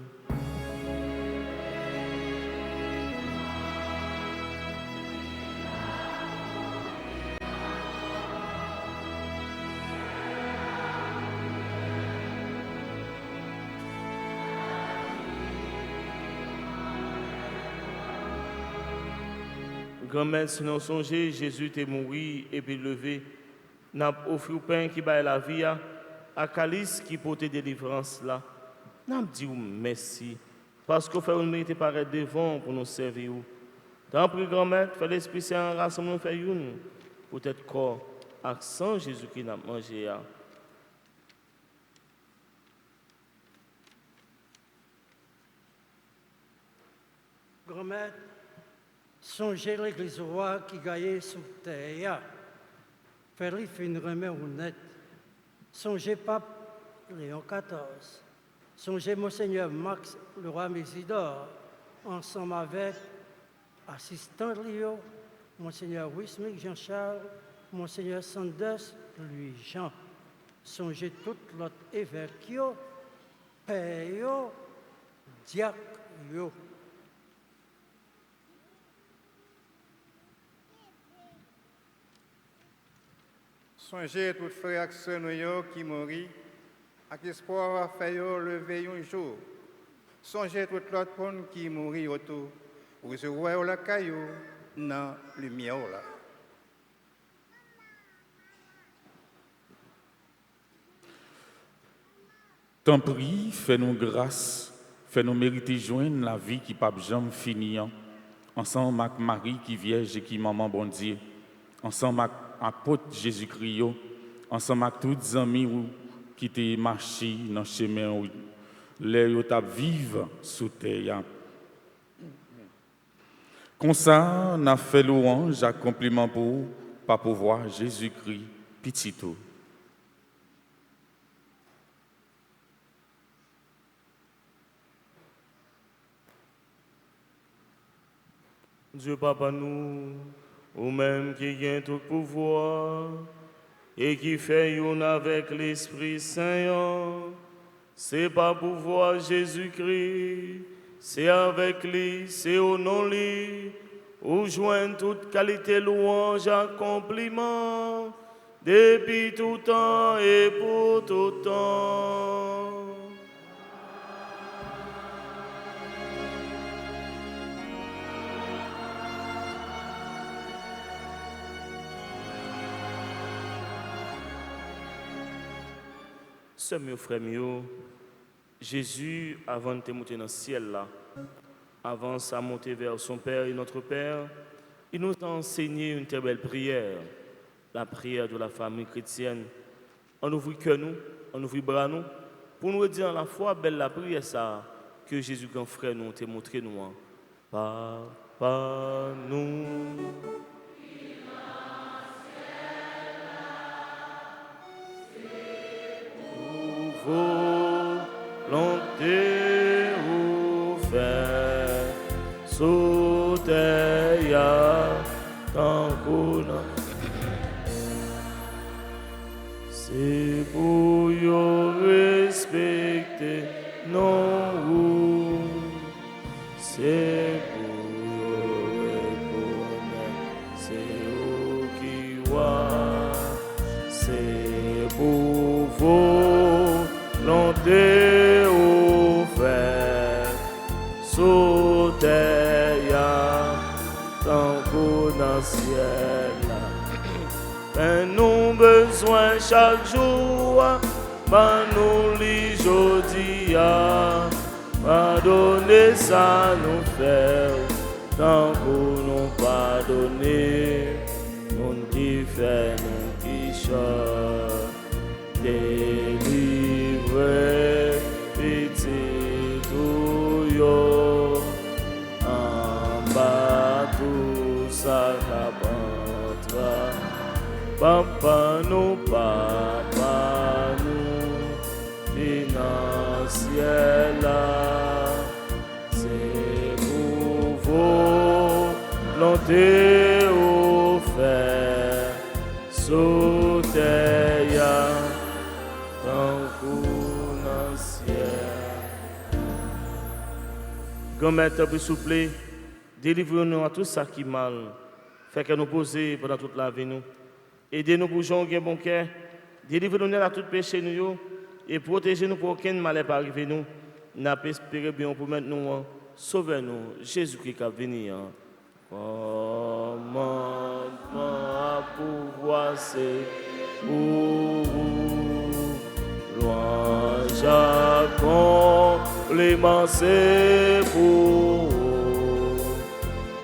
Grand-mère, si nous songeons, Jésus est mort et puis levé. N'a offert pain qui baille la vie à calice qui portait délivrance là. N'a dit merci parce qu'on fait une mérite paraître devant pour nous servir. Tant pis grand-mère, fait l'esprit saint rassemblement fait une peut-être corps accent Jésus qui n'a mangé. Grand-mère, songez l'église roi qui gagnait sous terre. Fais-lui une remède honnête. Songez pape Léon XIV. Songez Monseigneur Max, le roi Mésidor, ensemble avec assistant Léo, Monseigneur Wismic Jean-Charles, Monseigneur Sanders, Louis Jean. Songez tout l'autre évêque, père, diacre. Songez toutes frères et sœurs qui mourent, avec espoir à faire lever un jour. Songez toute l'autre monde qui mourut autour, pour se voir la caillou dans la lumière. Tant pis, fais-nous grâce, fais-nous mériter joindre la vie qui pas jamais finie. Ensemble avec Marie qui vierge et qui maman bon Dieu. Ensemble avec apôtre Jésus-Christ, ensemble avec tous les amis qui t'ont marché dans le chemin où les vivent sous terre. Comme ça, on a fait louange, accomplissement pour pas pouvoir Jésus-Christ, petito. Dieu Papa nous, ou même qui gagne tout pouvoir et qui fait une avec l'Esprit Saint, c'est pas pouvoir Jésus-Christ, c'est avec lui, c'est au nom de lui, où joigne toute qualité louange, accomplissement, depuis tout temps et pour tout temps. Sœurs, mes frères, Jésus, avant de monter dans le ciel, là, avant de monter vers son Père et notre Père, il nous a enseigné une très belle prière, la prière de la famille chrétienne. On ouvre cœur nous, on ouvre bras nous, pour nous dire à la fois, belle la prière ça, que Jésus grand frère nous t'a montré nous. Papa nous. Volonté ou faire sous terre tant qu'on c'est pour yo respecter non c'est pour yo reconnaître c'est eux qui voient c'est pour volonté ou faire sous terre tant qu'on a ciel. Mais nous besoin chaque jour, pas nous li jodi pardonner ça nous faire, tant qu'on nous pardonner, nous qui fait, nous qui chante, délivrer, petit tout yo, en bas tout ça qu'abantra. Papa nous, financier c'est pour volonté ou faire sous terre tant qu'on grand-mère, s'il vous plaît, délivrez-nous à tout ça qui est mal, fait que nous poser pendant toute la vie nous. Aidez-nous pour jouer un bon cœur. Délivrez-nous à tout péché nous et protégez-nous pour aucun mal n'ait arrivé nous. Nous espérons bien pour maintenant. Sauvez-nous, Jésus-Christ a venu. Commandement à pouvoir c'est pour vous. Louange à compliment c'est pour vous.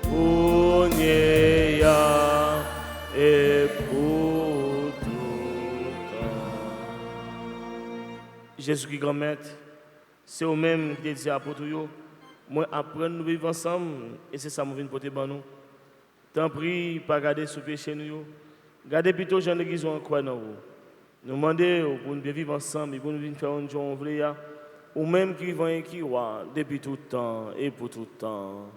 Pour nier et pour tout temps. Jésus qui grand maître, c'est au même qui dit à l'apôtre, moi apprendre nous vivre ensemble et c'est ça que je viens porter pour nous. Tant pis, pas garder ce péché nous. Gardez plutôt Jean de guérison en quoi nous. Nous demandons pour nous vivre ensemble et pour nous faire un jour ou même qui vont et qui voient depuis tout temps et pour tout temps.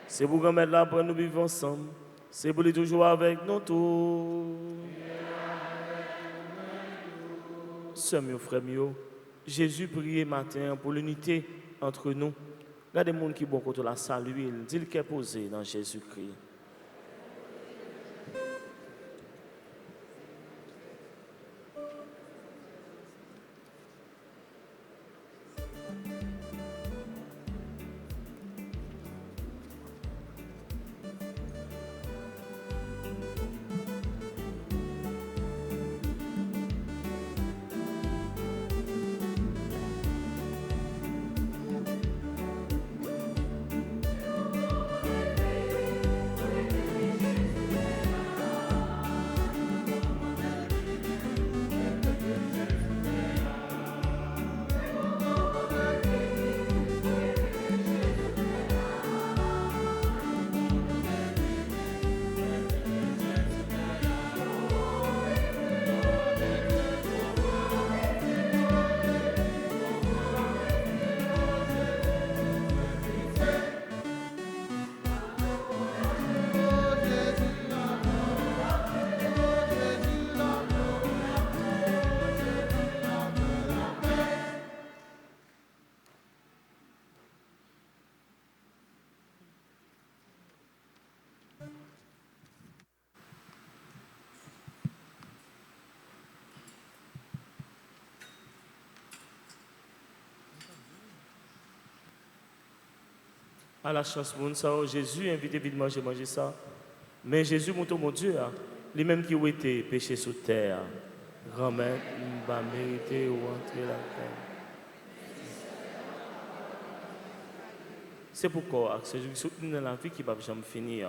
C'est pour grand maître là pour nous vivre ensemble. C'est pour lui toujours avec nous tous. Sœurs, mes frères, Jésus priait matin pour l'unité entre nous. Regardez les gens qui sont contre la saluer, dit qu'il est posé dans Jésus-Christ. À la chance, Jésus invite vite manger ça. Mais Jésus, mon Dieu, lui-même qui a été péché sous terre, grand-mère, il va mériter ou entrer la terre. C'est pourquoi c'est Jésus qui soutient dans la vie qui ne va jamais finir.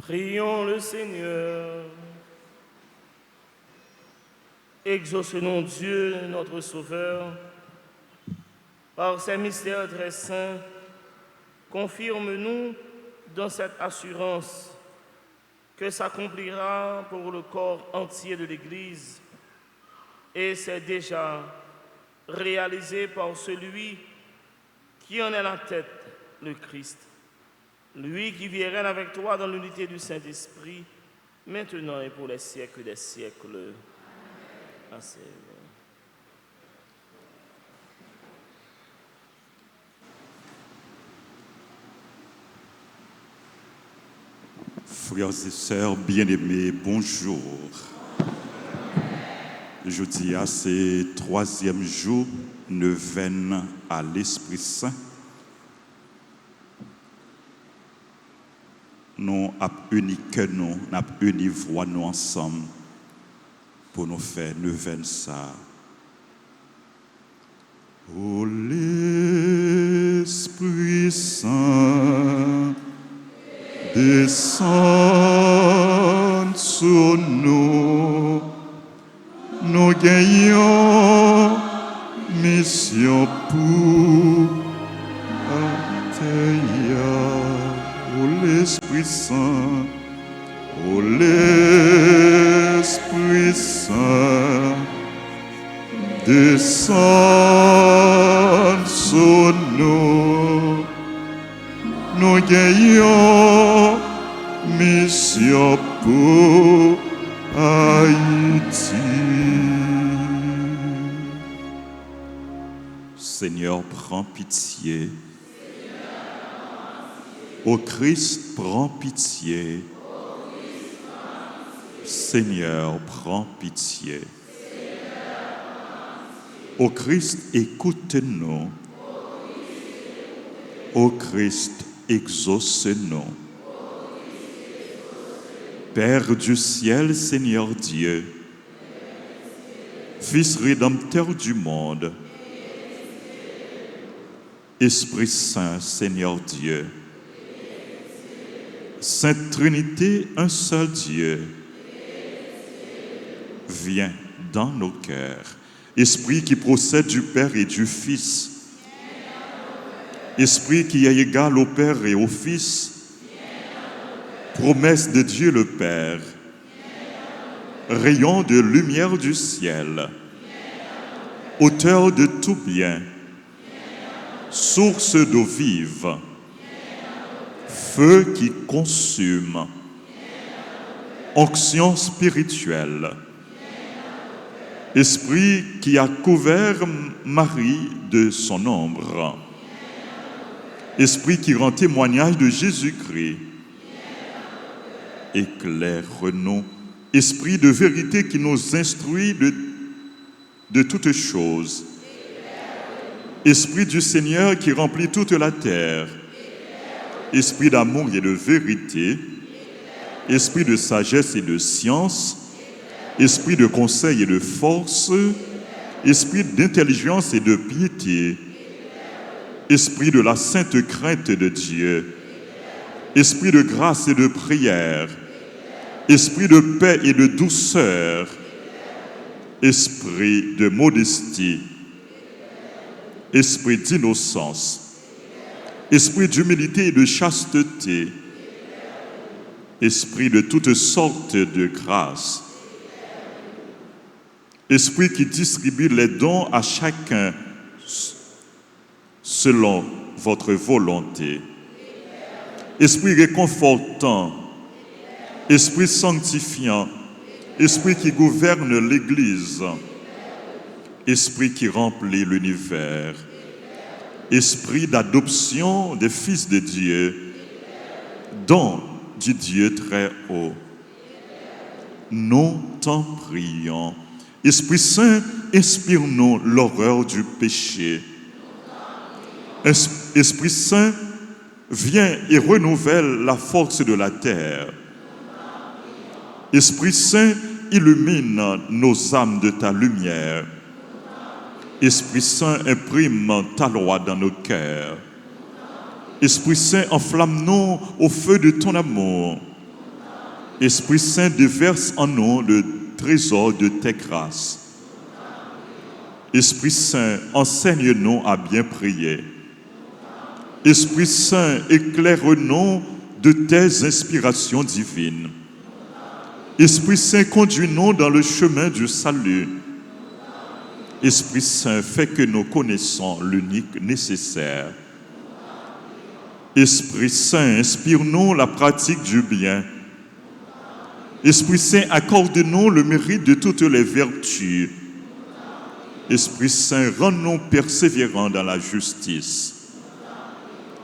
Prions le Seigneur. Exauce-nous, Dieu, notre Sauveur, par ces mystères très saints. Confirme-nous dans cette assurance que s'accomplira pour le corps entier de l'Église, et c'est déjà réalisé par celui qui en est la tête, le Christ, lui qui vit et règne avec toi dans l'unité du Saint-Esprit, maintenant et pour les siècles des siècles. Asseyez-vous. Frères et sœurs bien-aimés, bonjour. Jeudi, c'est troisième jour, neuvaine à l'Esprit Saint. Nous avons uni que nous avons uni voix nous ensemble pour nous faire neuvaine ça. Ô l'Esprit Saint, descend sur nous, nous gagnons mission pour atteindre. Ô l'Esprit Saint, ô l'Esprit Saint, descend sur nous, nous gagnons mission pour Haïti. Seigneur, prends pitié. Ô Christ, prends pitié. Seigneur, prends pitié. Ô Christ, écoute-nous. Ô Christ, exauce-nous. Père du ciel, Seigneur Dieu, Fils rédempteur du monde, Esprit Saint, Seigneur Dieu, Sainte Trinité, un seul Dieu, viens dans nos cœurs. Esprit qui procède du Père et du Fils, Esprit qui est égal au Père et au Fils, promesse de Dieu le Père, rayon de lumière du ciel, auteur de tout bien, source d'eau vive, feu qui consume, onction spirituelle, esprit qui a couvert Marie de son ombre, esprit qui rend témoignage de Jésus-Christ, éclaire-nous, esprit de vérité qui nous instruit de toutes choses, esprit du Seigneur qui remplit toute la terre, esprit d'amour et de vérité, esprit de sagesse et de science, esprit de conseil et de force, esprit d'intelligence et de piété, esprit de la sainte crainte de Dieu, esprit de grâce et de prière, esprit de paix et de douceur, esprit de modestie, esprit d'innocence, esprit d'humilité et de chasteté, esprit de toutes sortes de grâces, esprit qui distribue les dons à chacun selon votre volonté, esprit réconfortant, esprit sanctifiant, esprit qui gouverne l'Église, esprit qui remplit l'univers, esprit d'adoption des fils de Dieu, don du Dieu très haut. Nous t'en prions. Esprit Saint, inspire-nous l'horreur du péché. Esprit Saint, viens et renouvelle la force de la terre. Esprit Saint, illumine nos âmes de ta lumière. Esprit Saint, imprime ta loi dans nos cœurs. Esprit Saint, enflamme-nous au feu de ton amour. Esprit Saint, déverse en nous le trésor de tes grâces. Esprit Saint, enseigne-nous à bien prier. Esprit Saint, éclaire-nous de tes inspirations divines. Esprit Saint, conduis-nous dans le chemin du salut. Esprit Saint, fais que nous connaissons l'unique nécessaire. Esprit Saint, inspire-nous la pratique du bien. Esprit Saint, accorde-nous le mérite de toutes les vertus. Esprit Saint, rends-nous persévérants dans la justice.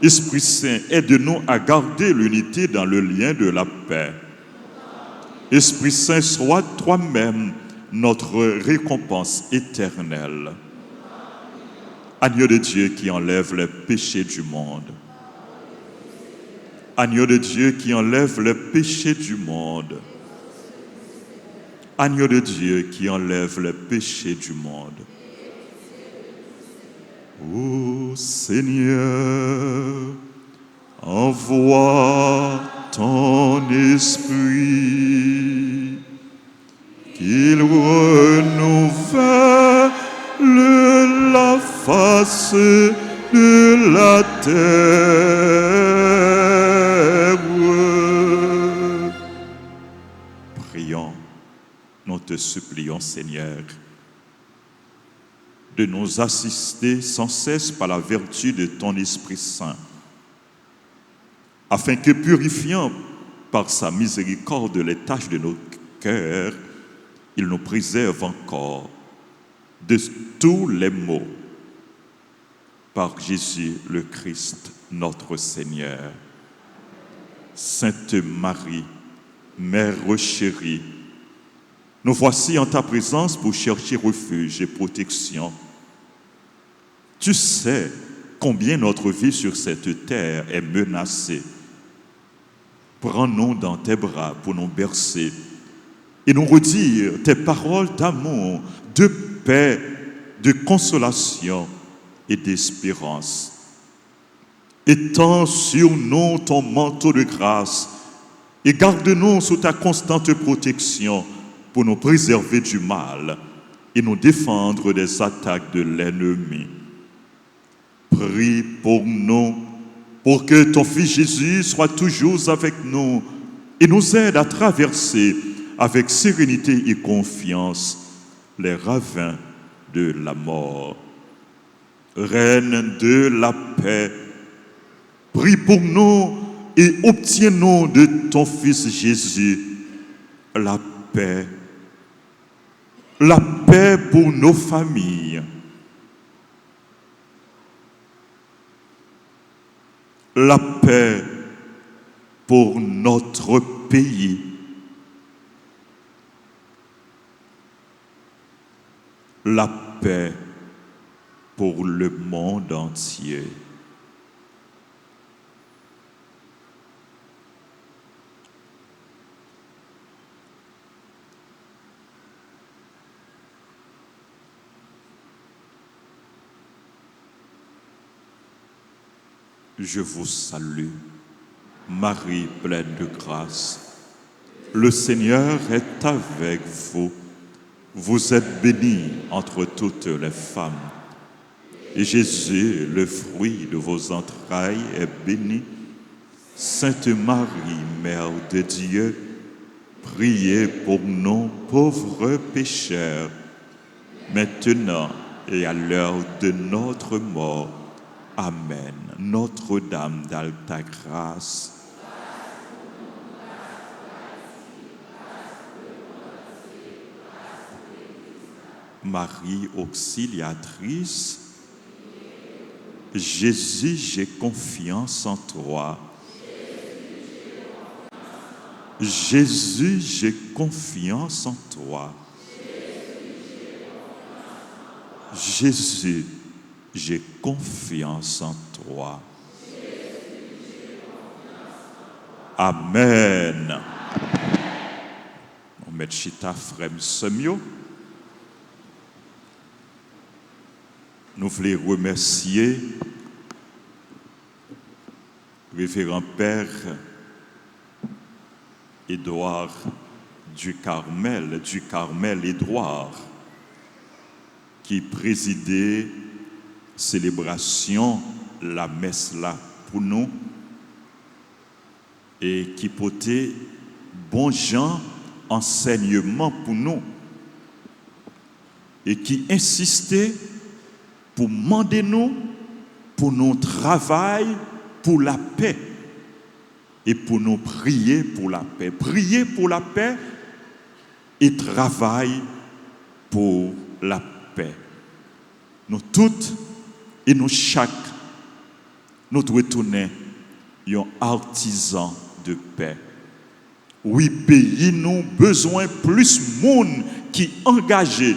Esprit Saint, aide-nous à garder l'unité dans le lien de la paix. Esprit Saint, sois toi-même notre récompense éternelle. Agneau de Dieu qui enlève les péchés du monde. Agneau de Dieu qui enlève les péchés du monde. Agneau de Dieu qui enlève les péchés du monde. Ô Seigneur, envoie ton esprit, qu'il renouvelle la face de la terre. Prions, nous te supplions, Seigneur, de nous assister sans cesse par la vertu de ton Esprit Saint, afin que, purifiant par sa miséricorde les tâches de nos cœurs, il nous préserve encore de tous les maux. Par Jésus le Christ, notre Seigneur. Sainte Marie, Mère chérie, nous voici en ta présence pour chercher refuge et protection. Tu sais combien notre vie sur cette terre est menacée. Prends-nous dans tes bras pour nous bercer et nous redire tes paroles d'amour, de paix, de consolation et d'espérance. Étends sur nous ton manteau de grâce et garde-nous sous ta constante protection pour nous préserver du mal et nous défendre des attaques de l'ennemi. Prie pour nous, pour que ton Fils Jésus soit toujours avec nous et nous aide à traverser avec sérénité et confiance les ravins de la mort. Reine de la paix, prie pour nous et obtiens-nous de ton Fils Jésus la paix. La paix pour nos familles. La paix pour notre pays. La paix pour le monde entier. Je vous salue, Marie pleine de grâce. Le Seigneur est avec vous. Vous êtes bénie entre toutes les femmes. Et Jésus, le fruit de vos entrailles, est béni. Sainte Marie, Mère de Dieu, priez pour nous pauvres pécheurs, maintenant et à l'heure de notre mort. Amen. Notre-Dame d'Alta Grâce, Marie auxiliatrice, Jésus, j'ai confiance en toi. Jésus, j'ai confiance en toi. Jésus, j'ai confiance en toi. Amen. On met chita frère Semio. Nous voulons remercier révérend Père Édouard du Carmel Édouard, qui présidait célébration la messe là pour nous et qui portait bon gens enseignement pour nous et qui insistait pour demander nous pour nous travailler pour la paix et pour nous prier pour la paix. Prier pour la paix et travailler pour la paix. Nous toutes et nous chaque, nous devons retourner un artisan de paix. Oui, pays nous besoin plus de monde qui engagé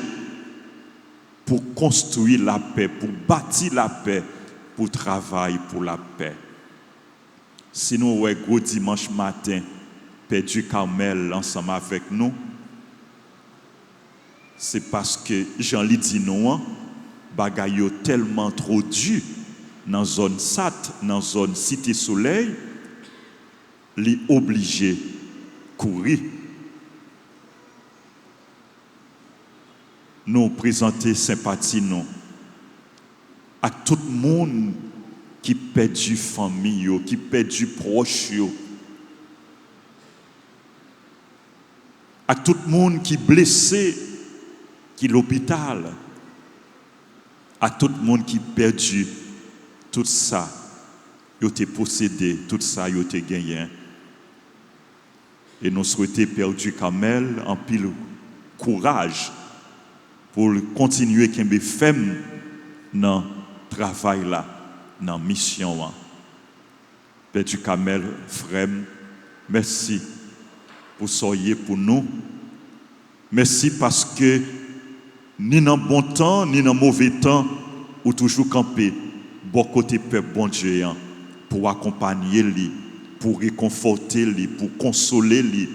pour construire la paix, pour bâtir la paix, pour travailler pour la paix. Si nous avons gros dimanche matin, Père du Carmel ensemble avec nous, c'est parce que Jean-Ly dit non, bagay yo tellement trop dur dans la zone SAT, dans la zone Cité Soleil, li obligé courir. Nous présenter sympathie nous à tout le monde qui perdu famille, qui perdu proche, à tout le monde qui blessé, qui l'hôpital, à tout le monde qui perdu tout ça, yo te possédé, tout ça yo te gagné. Et nous souhaitons Père du Carmel en pile courage pour continuer à faire dans le travail là, dans la mission. Père du Carmel, frère, merci pour soyez pour nous. Merci parce que ni dans bon temps, ni dans mauvais temps, ou toujours camper, bon côté peuple, bon Dieu, pour accompagner lui, pour réconforter lui, pour consoler lui,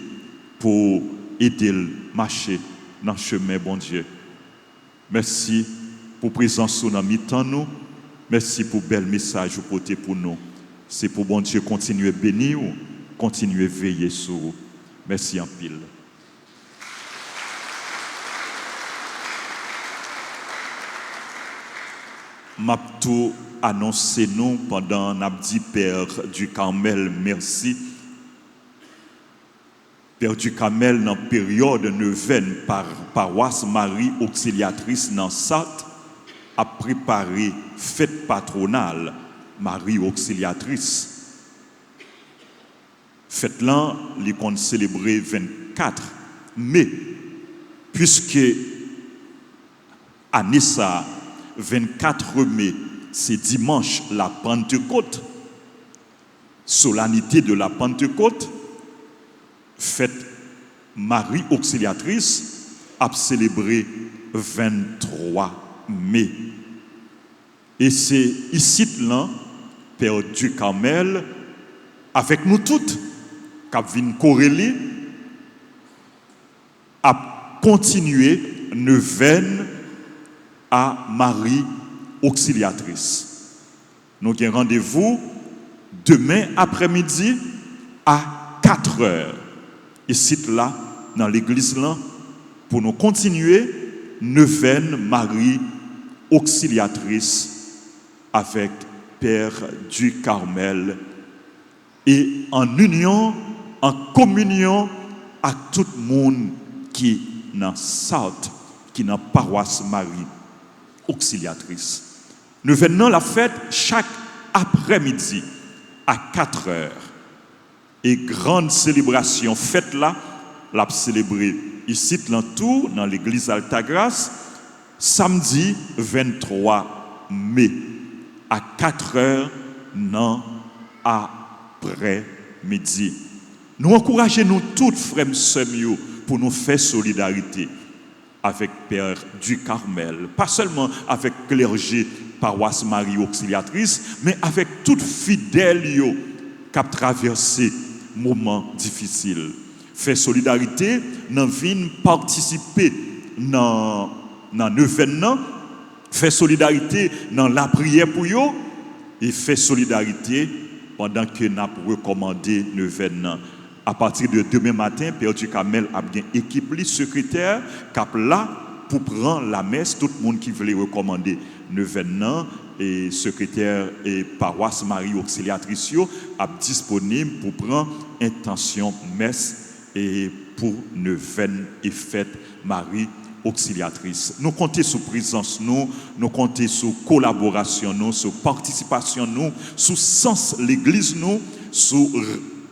pour aider le marcher dans le chemin, bon Dieu. Merci pour présence dans mi-temps nous. Merci pour bel message vous portez pour nous. C'est pour bon Dieu continuer à bénir, continuer à veiller sur vous. Merci en pile. M'a tout annoncé nous pendant n'abdi Père du Carmel merci. Père du Carmel dans période neuvaine par paroisse Marie Auxiliatrice dans SAT a préparé fête patronale Marie Auxiliatrice. Fête là, les compte célébrer 24 mai puisque année ça 24 mai, c'est dimanche la Pentecôte, solennité de la Pentecôte, fête Marie Auxiliatrice, a célébré 23 mai. Et c'est ici là, Père du Carmel, avec nous toutes, qui viennent corréler, à continuer neuvaine à Marie Auxiliatrice. Nous avons rendez-vous demain après-midi à 4h. Ici là, dans l'église là, pour nous continuer neuvaine Marie Auxiliatrice avec Père du Carmel et en union, en communion à tout le monde qui est dans SAT, qui est dans paroisse Marie Auxiliatrice. Nous venons la fête chaque après-midi à 4h. Et grande célébration fête là, l'a célébrée ici tout dans l'église Altagrace samedi 23 mai à 4h dans après-midi. Nous encourageons nous toutes frères et sœurs pour nous faire solidarité avec Père du Carmel, pas seulement avec clergé paroisse Marie Auxiliatrice, mais avec toutes fidèles qui ont traversé moments difficiles. Faire solidarité, dans venir participer dans l'événement, faire solidarité dans la prière pour eux, et faire solidarité pendant que nous avons recommandé l'événement. À partir de demain matin, Père Ducamel a bien équipé secrétaire cap là pour prendre la messe. Tout le monde qui voulait recommander Neuvenant et secrétaire et paroisse Marie Auxiliatrice a disponible pour prendre intention messe et pour Neuven et fête Marie Auxiliatrice. Nous comptons sur présence, nous comptons sur collaboration, sur participation, sur sens l'église, sur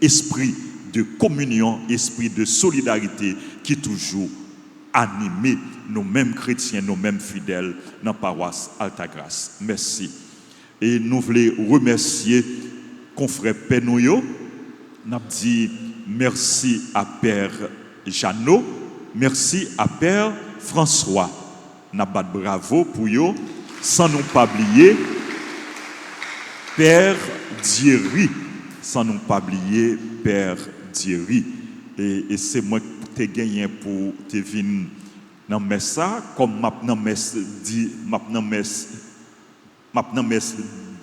esprit de communion, esprit de solidarité qui toujours animé nos mêmes chrétiens, nos mêmes fidèles dans la paroisse Altagrace. Merci. Et nous voulons remercier confrère Penoyo. Nous avons dit merci à Père Jeannot, merci à Père François. Nous avons bravo pour eux, sans nous pas oublier Père Thierry, sans nous pas oublier Père Thierry. Et c'est moi qui t'ai gagné pour te venir dans mes ça, comme maintenant mes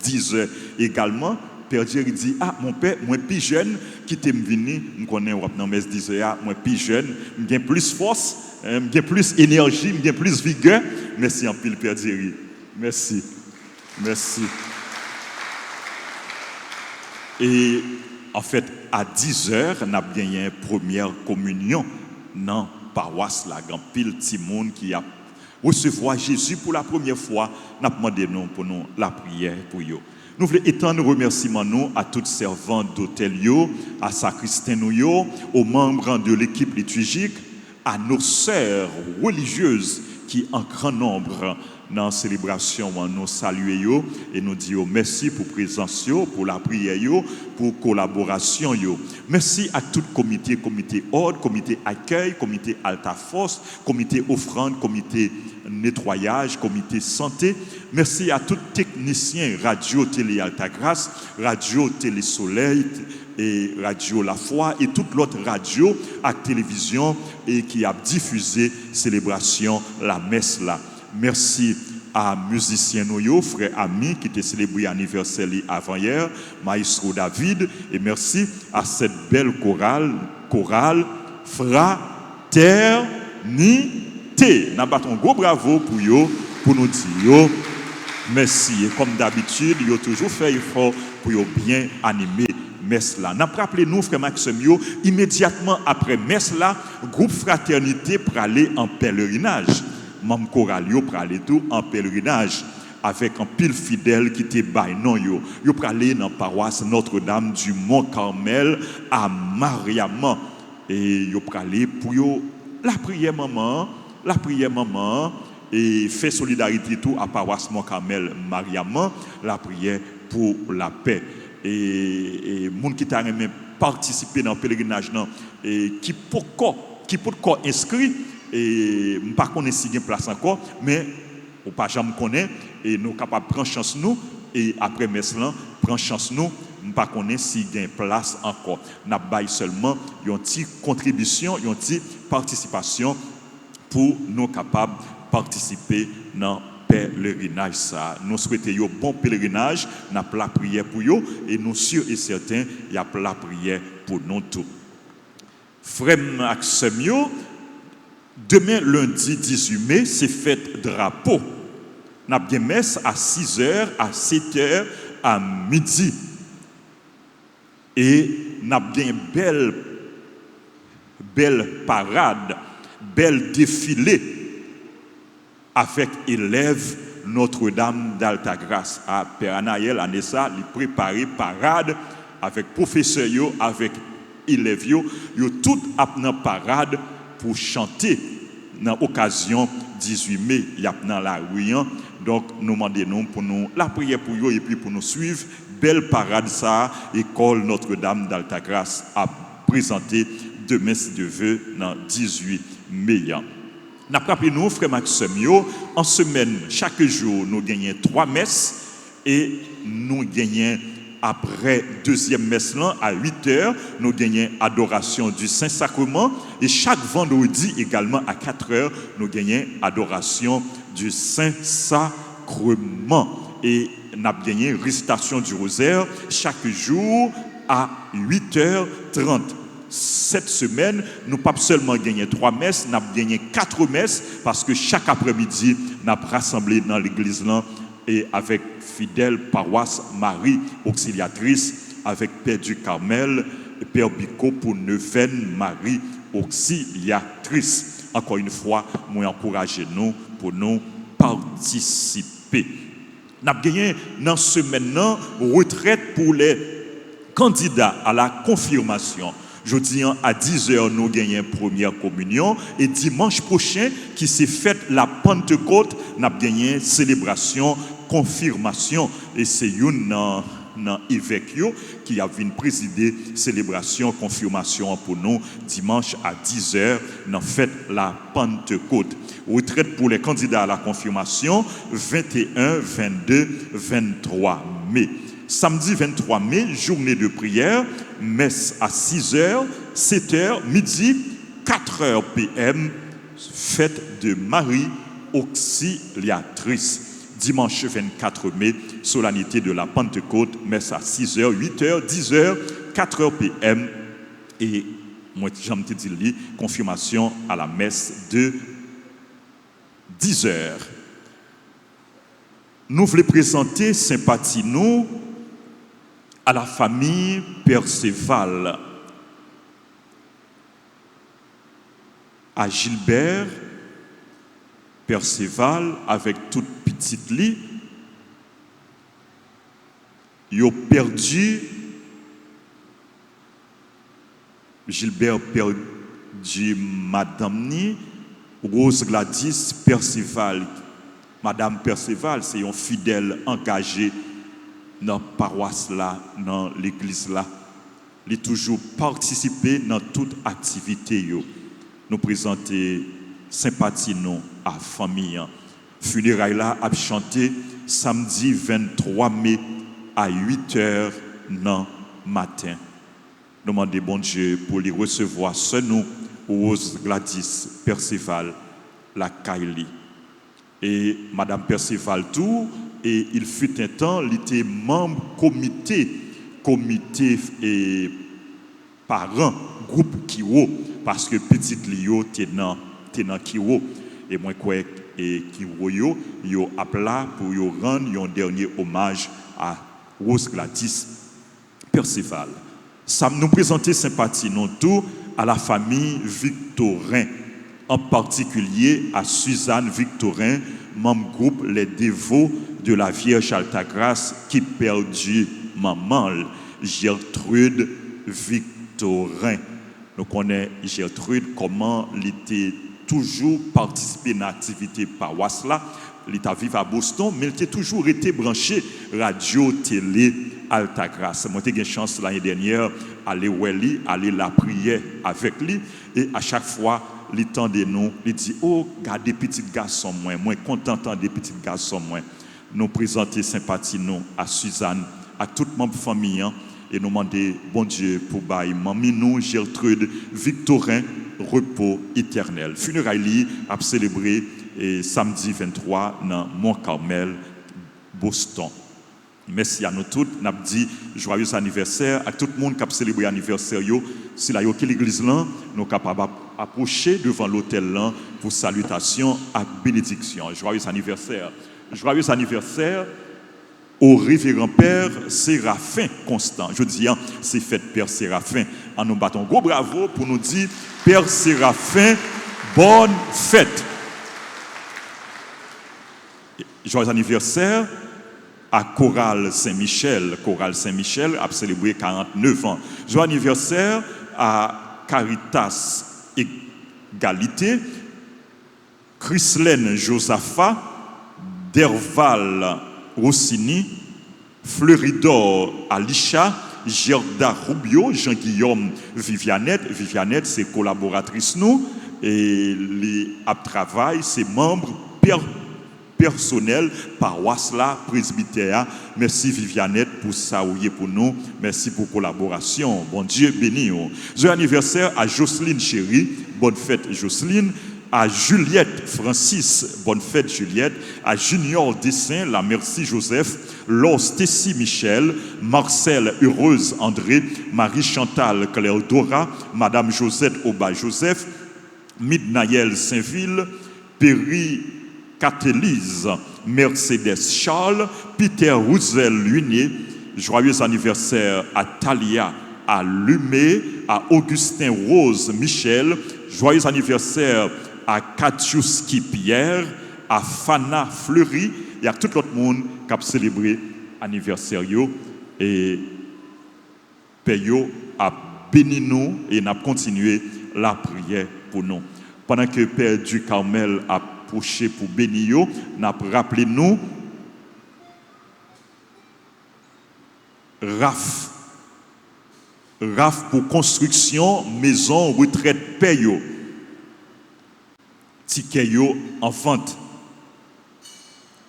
10 heures également. Père Thierry dit, ah mon père, moi plus jeune, qui t'aime venir, je connais dans mes 10 heures, moi plus jeune, j'ai plus force, j'ai plus énergie, j'ai plus vigueur. Merci en pile Père Thierry. Merci. Merci. Et en fait, à 10 heures, on a gagné une première communion dans la paroisse, la grande pile petit monde qui a recevoir Jésus pour la première fois. Nous avons demandé pour nous la prière pour eux. Nous voulons étendre nos remerciements à toutes servantes d'hôtel, à sacristains, aux membres de l'équipe liturgique, à nos sœurs religieuses qui en grand nombre dans la célébration, nous saluons et nous disons merci pour la présence, pour la prière, pour la collaboration. Merci à tout comité ordre, comité accueil, comité Alta Force, comité offrande, comité nettoyage, comité santé. Merci à tous les techniciens Radio Télé Altagrace, Radio Télé Soleil et Radio La Foi et toute l'autre radio à télévision et qui a diffusé célébration la messe là. Merci à musiciens nous, frère ami qui était célébré l'anniversaire avant hier, Maestro David, et merci à cette belle chorale Fraternité. Nous battons un gros bravo pour eux, pour nous dire merci. Et comme d'habitude, ils ont toujours fait effort pour bien animer messe là. N'a rappelé nous frère Maxime immédiatement après messe là, groupe Fraternité pour aller en pèlerinage. Mam Coralio pour aller tout en pèlerinage avec un pile fidèle qui était bail non yo pour aller dans la paroisse Notre-Dame du Mont-Carmel à Mariamman et yo pour aller pour yo la prière maman et fait solidarité tout à paroisse Mont-Carmel Mariamman la prière pour la paix et monde qui t'a même participer dans le pèlerinage non et qui pourquoi inscrit et je ne sais pas si il y a place encore, mais on ne pas jamais connaître et nous sommes capables de prendre chance nous et après messe là, prendre chance nous, je ne sais pas si il y a place encore. Nous avons seulement une petite contribution, une petite participation pour nous capables de participer dans pèlerinage ça. Nous souhaitons un bon pèlerinage, nous avons la prière pour eux et nous sûrs et certains, il y a la prière pour nous tous. Frère Maxime, demain, lundi 18 mai, c'est fête drapeau. Nous avons une messe à 6h, à 7h, à midi. Et nous avons une belle parade, belle défilé avec élèves Notre-Dame d'Altagrace. À Père Anaël, Anessa, il prépare parade avec professeurs, avec élèves, ils tout dans parade pour chanter dans l'occasion 18 mai, il y a dans la rue. Donc, nous demandons pour nous la prière pour eux et puis pour nous suivre. Belle parade, ça, école Notre-Dame d'Altagrace a présenté demain, si Dieu veut, dans 18 mai. Nous rappelons nous, frère Maxime, en semaine, chaque jour, nous gagnons 3 messes et nous gagnons. Après deuxième messe là, à 8h, nous gagnons adoration du Saint-Sacrement. Et chaque vendredi également à 4h, nous gagnons adoration du Saint-Sacrement. Et nous avons gagné récitation du rosaire chaque jour à 8h30. cette semaine, nous pas seulement gagné 3 messes, nous avons gagné 4 messes parce que chaque après-midi, nous avons rassemblé dans l'église là et avec fidèle paroisse Marie Auxiliatrice, avec Père du Carmel et Père Bico pour neuvaine Marie Auxiliatrice. Encore une fois, moi encouragez nous pour nous participer. Nous avons gagné dans ce maintenant retraite pour les candidats à la confirmation. Jeudi à 10h, nous gagnons première communion. Et dimanche prochain, qui s'est faite la Pentecôte, nous avons gagné célébration, confirmation. Et c'est une dans évêque qui a venu présider célébration, confirmation pour nous dimanche à 10h, nous fête la Pentecôte. Retraite pour les candidats à la confirmation, 21, 22, 23 mai. Samedi 23 mai, journée de prière, messe à 6h, 7h, midi, 4h p.m., fête de Marie Auxiliatrice. Dimanche 24 mai, solennité de la Pentecôte, messe à 6h, 8h, 10h, 4h p.m. Et moi, j'aime te dire, confirmation à la messe de 10h. Nous voulons présenter sympathie nous à la famille Perceval, à Gilbert Perceval avec toute petite lit. Ils ont perdu, Gilbert perdu Madame Ni, Rose Gladys Perceval. Madame Perceval, c'est un fidèle engagé dans la paroisse là, dans l'église là. Il a toujours participé dans toute activité. Nous présenter sympathie nous à la famille. Funérailles là a chanté samedi 23 mai à 8h dans matin. Nous demandons bon Dieu pour les recevoir ce nous Rose Gladys Perceval la Kaili. Et Madame Perceval tout, et il fut un temps, il était membre comité et parent groupe Kiro, parce que petit Lio était dans Kiro. Et moi quoi et Kiro yo appelé pour yo rendre un dernier hommage à Rose Gladys Perceval. Ça nous présenter sympathie non tout à la famille Victorin, en particulier à Suzanne Victorin, membre groupe Les Dévots de la Vierge Altagrace qui perdit maman, Gertrude Victorin. Nous connaissons Gertrude, comment elle était toujours participé à l'activité paroisse là. Elle était vivre à Boston, mais elle était toujours été branchée radio, télé, Altagrace. Moi, j'ai eu une chance l'année dernière aller où elle aller la prière avec lui, et à chaque fois, il tendait nous, il dit, oh, gardez petits garçons moins content des petits garçons moins. Nous présenter sympathie nous à Suzanne, à toute ma famille, et nous demander bon Dieu pour bailler mamie nous Gertrude Victorin repos éternel. Funérailles a célébré samedi 23 dans Mont-Carmel, Boston. Merci à nous tous. Nous avons dit joyeux anniversaire à tout le monde qui a célébré l'anniversaire. Si la l'église là, nous sommes capables d'approcher devant l'hôtel là pour salutation et bénédiction. Joyeux anniversaire. Joyeux anniversaire au révérend Père Séraphin Constant. Je dis, c'est fête Père Séraphin. En nous battons gros bravo pour nous dire Père Séraphin, bonne fête. Joyeux anniversaire à Chorale Saint-Michel. Chorale Saint-Michel a célébré 49 ans. Joyeux anniversaire à Caritas Égalité, Chrislène Josaphat, Derval Rossini, Fleuridor Alisha, Gerda Rubio, Jean-Guillaume Vivianette. Vivianette, c'est collaboratrice nous. Et les travail, c'est membres personnel, paroisse là, presbytère. Merci Vivianette pour ça pour nous. Merci pour collaboration. Bon Dieu béni. Joyeux anniversaire à Jocelyne Chéri. Bonne fête Jocelyne. à Juliette Francis, bonne fête Juliette, à Junior Dessin, la Merci Joseph, Laure Stécie Michel, Marcel Heureuse André, Marie Chantal Claire Dora, Madame Josette Oba Joseph, Midnaël Saint-Ville, Perry Catélise, Mercedes Charles, Peter Rouzel Lunier, joyeux anniversaire à Talia, à Lumé, à Augustin Rose Michel, joyeux anniversaire à Katiuski Pierre, à Fana Fleury, et à tout l'autre monde qui a célébré l'anniversaire. Et Père a béni nous et n'a continué la prière pour nous. Pendant que Père du Carmel a approché pour bénir, n'a rappelé nous RAF pour construction, maison, retraite, paye. Ticket en vente.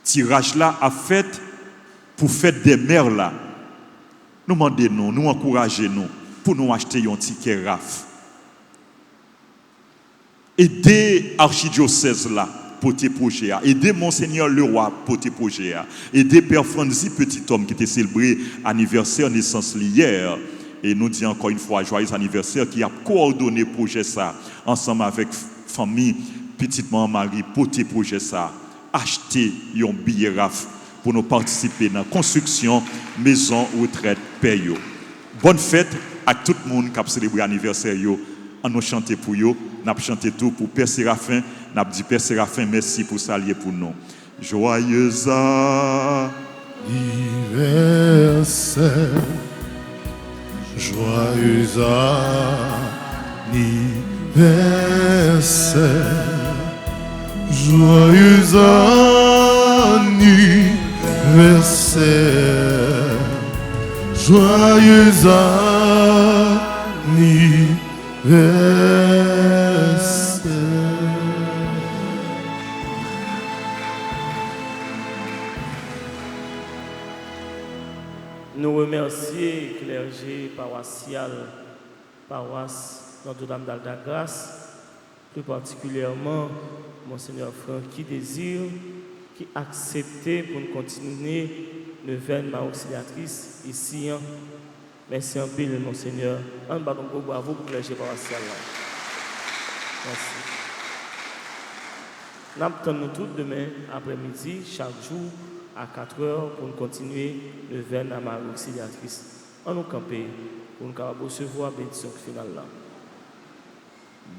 Tirage là a fait pour faire des mères là. Nous demandons, nous encourageons pour nous acheter un ticket RAF. Aidez archidiocèse là pour tes projets. Aidez Monseigneur Leroy pour tes projets. Aidez Père Franzi, petit homme qui était célébré anniversaire naissance hier. Et nous disons encore une fois joyeux anniversaire qui a coordonné le projet ça ensemble avec famille petite maman Marie pour tes projets ça. Achetez un billet RAF pour nous participer dans la construction maison retraite paye. Bonne fête à tout le monde qui a célébré l'anniversaire. On nous chanter pour eux, nous avons chanté tout pour Père Séraphin, nous avons dit Père Séraphin merci pour s'allier pour nous. Joyeux anniversaire, joyeux anniversaire, joyeux anniversaire, joyeux anniversaire. Nous remercions clergé paroissial, paroisse Notre-Dame d'Alta-Grâce, plus particulièrement Monseigneur Francky Désir, qui a accepté pour nous continuer le veine ma auxiliatrice ici. Merci un peu, Monseigneur. Un bâton bravo pour le clergé paroissial. Merci. Nous attendons tous demain après-midi, chaque jour, à 4 heures, pour nous continuer le veine à ma auxiliatrice. On nous camper pour nous recevoir la bénédiction finale là.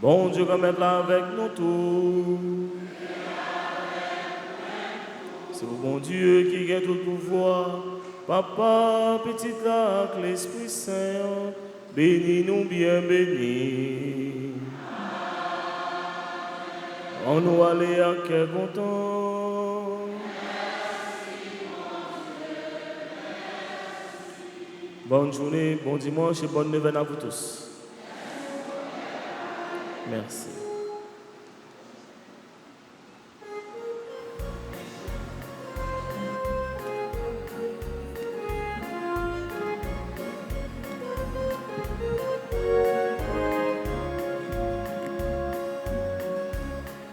Bon Dieu, comme être là avec nous tous. C'est le bon Dieu qui a tout le pouvoir. Papa, petit lac, l'Esprit Saint, bénis-nous bien bénis. On nous allait à quel content. Bonne journée, bon dimanche et bonne nouvelle à vous tous. Merci.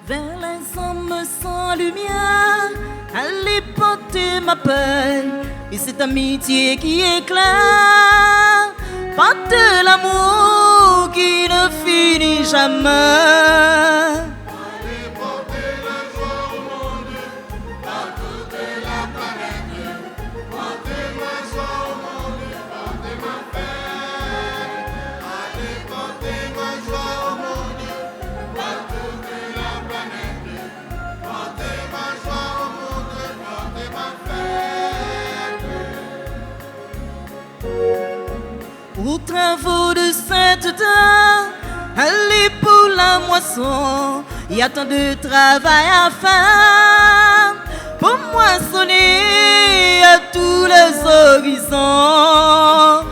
Vers les hommes sans lumière, allez porter ma paix, et cette amitié qui éclaire, porte l'amour qui ne finit jamais. Allez porter la joie au monde, par toute la planète. Portez ma joie au monde, portez ma paix. Allez porter ma joie au monde, par toute la planète. Portez ma joie au monde, portez ma paix. Aux travaux de cette terre, allez pour la moisson, il y a tant de travail à faire pour moissonner à tous les horizons.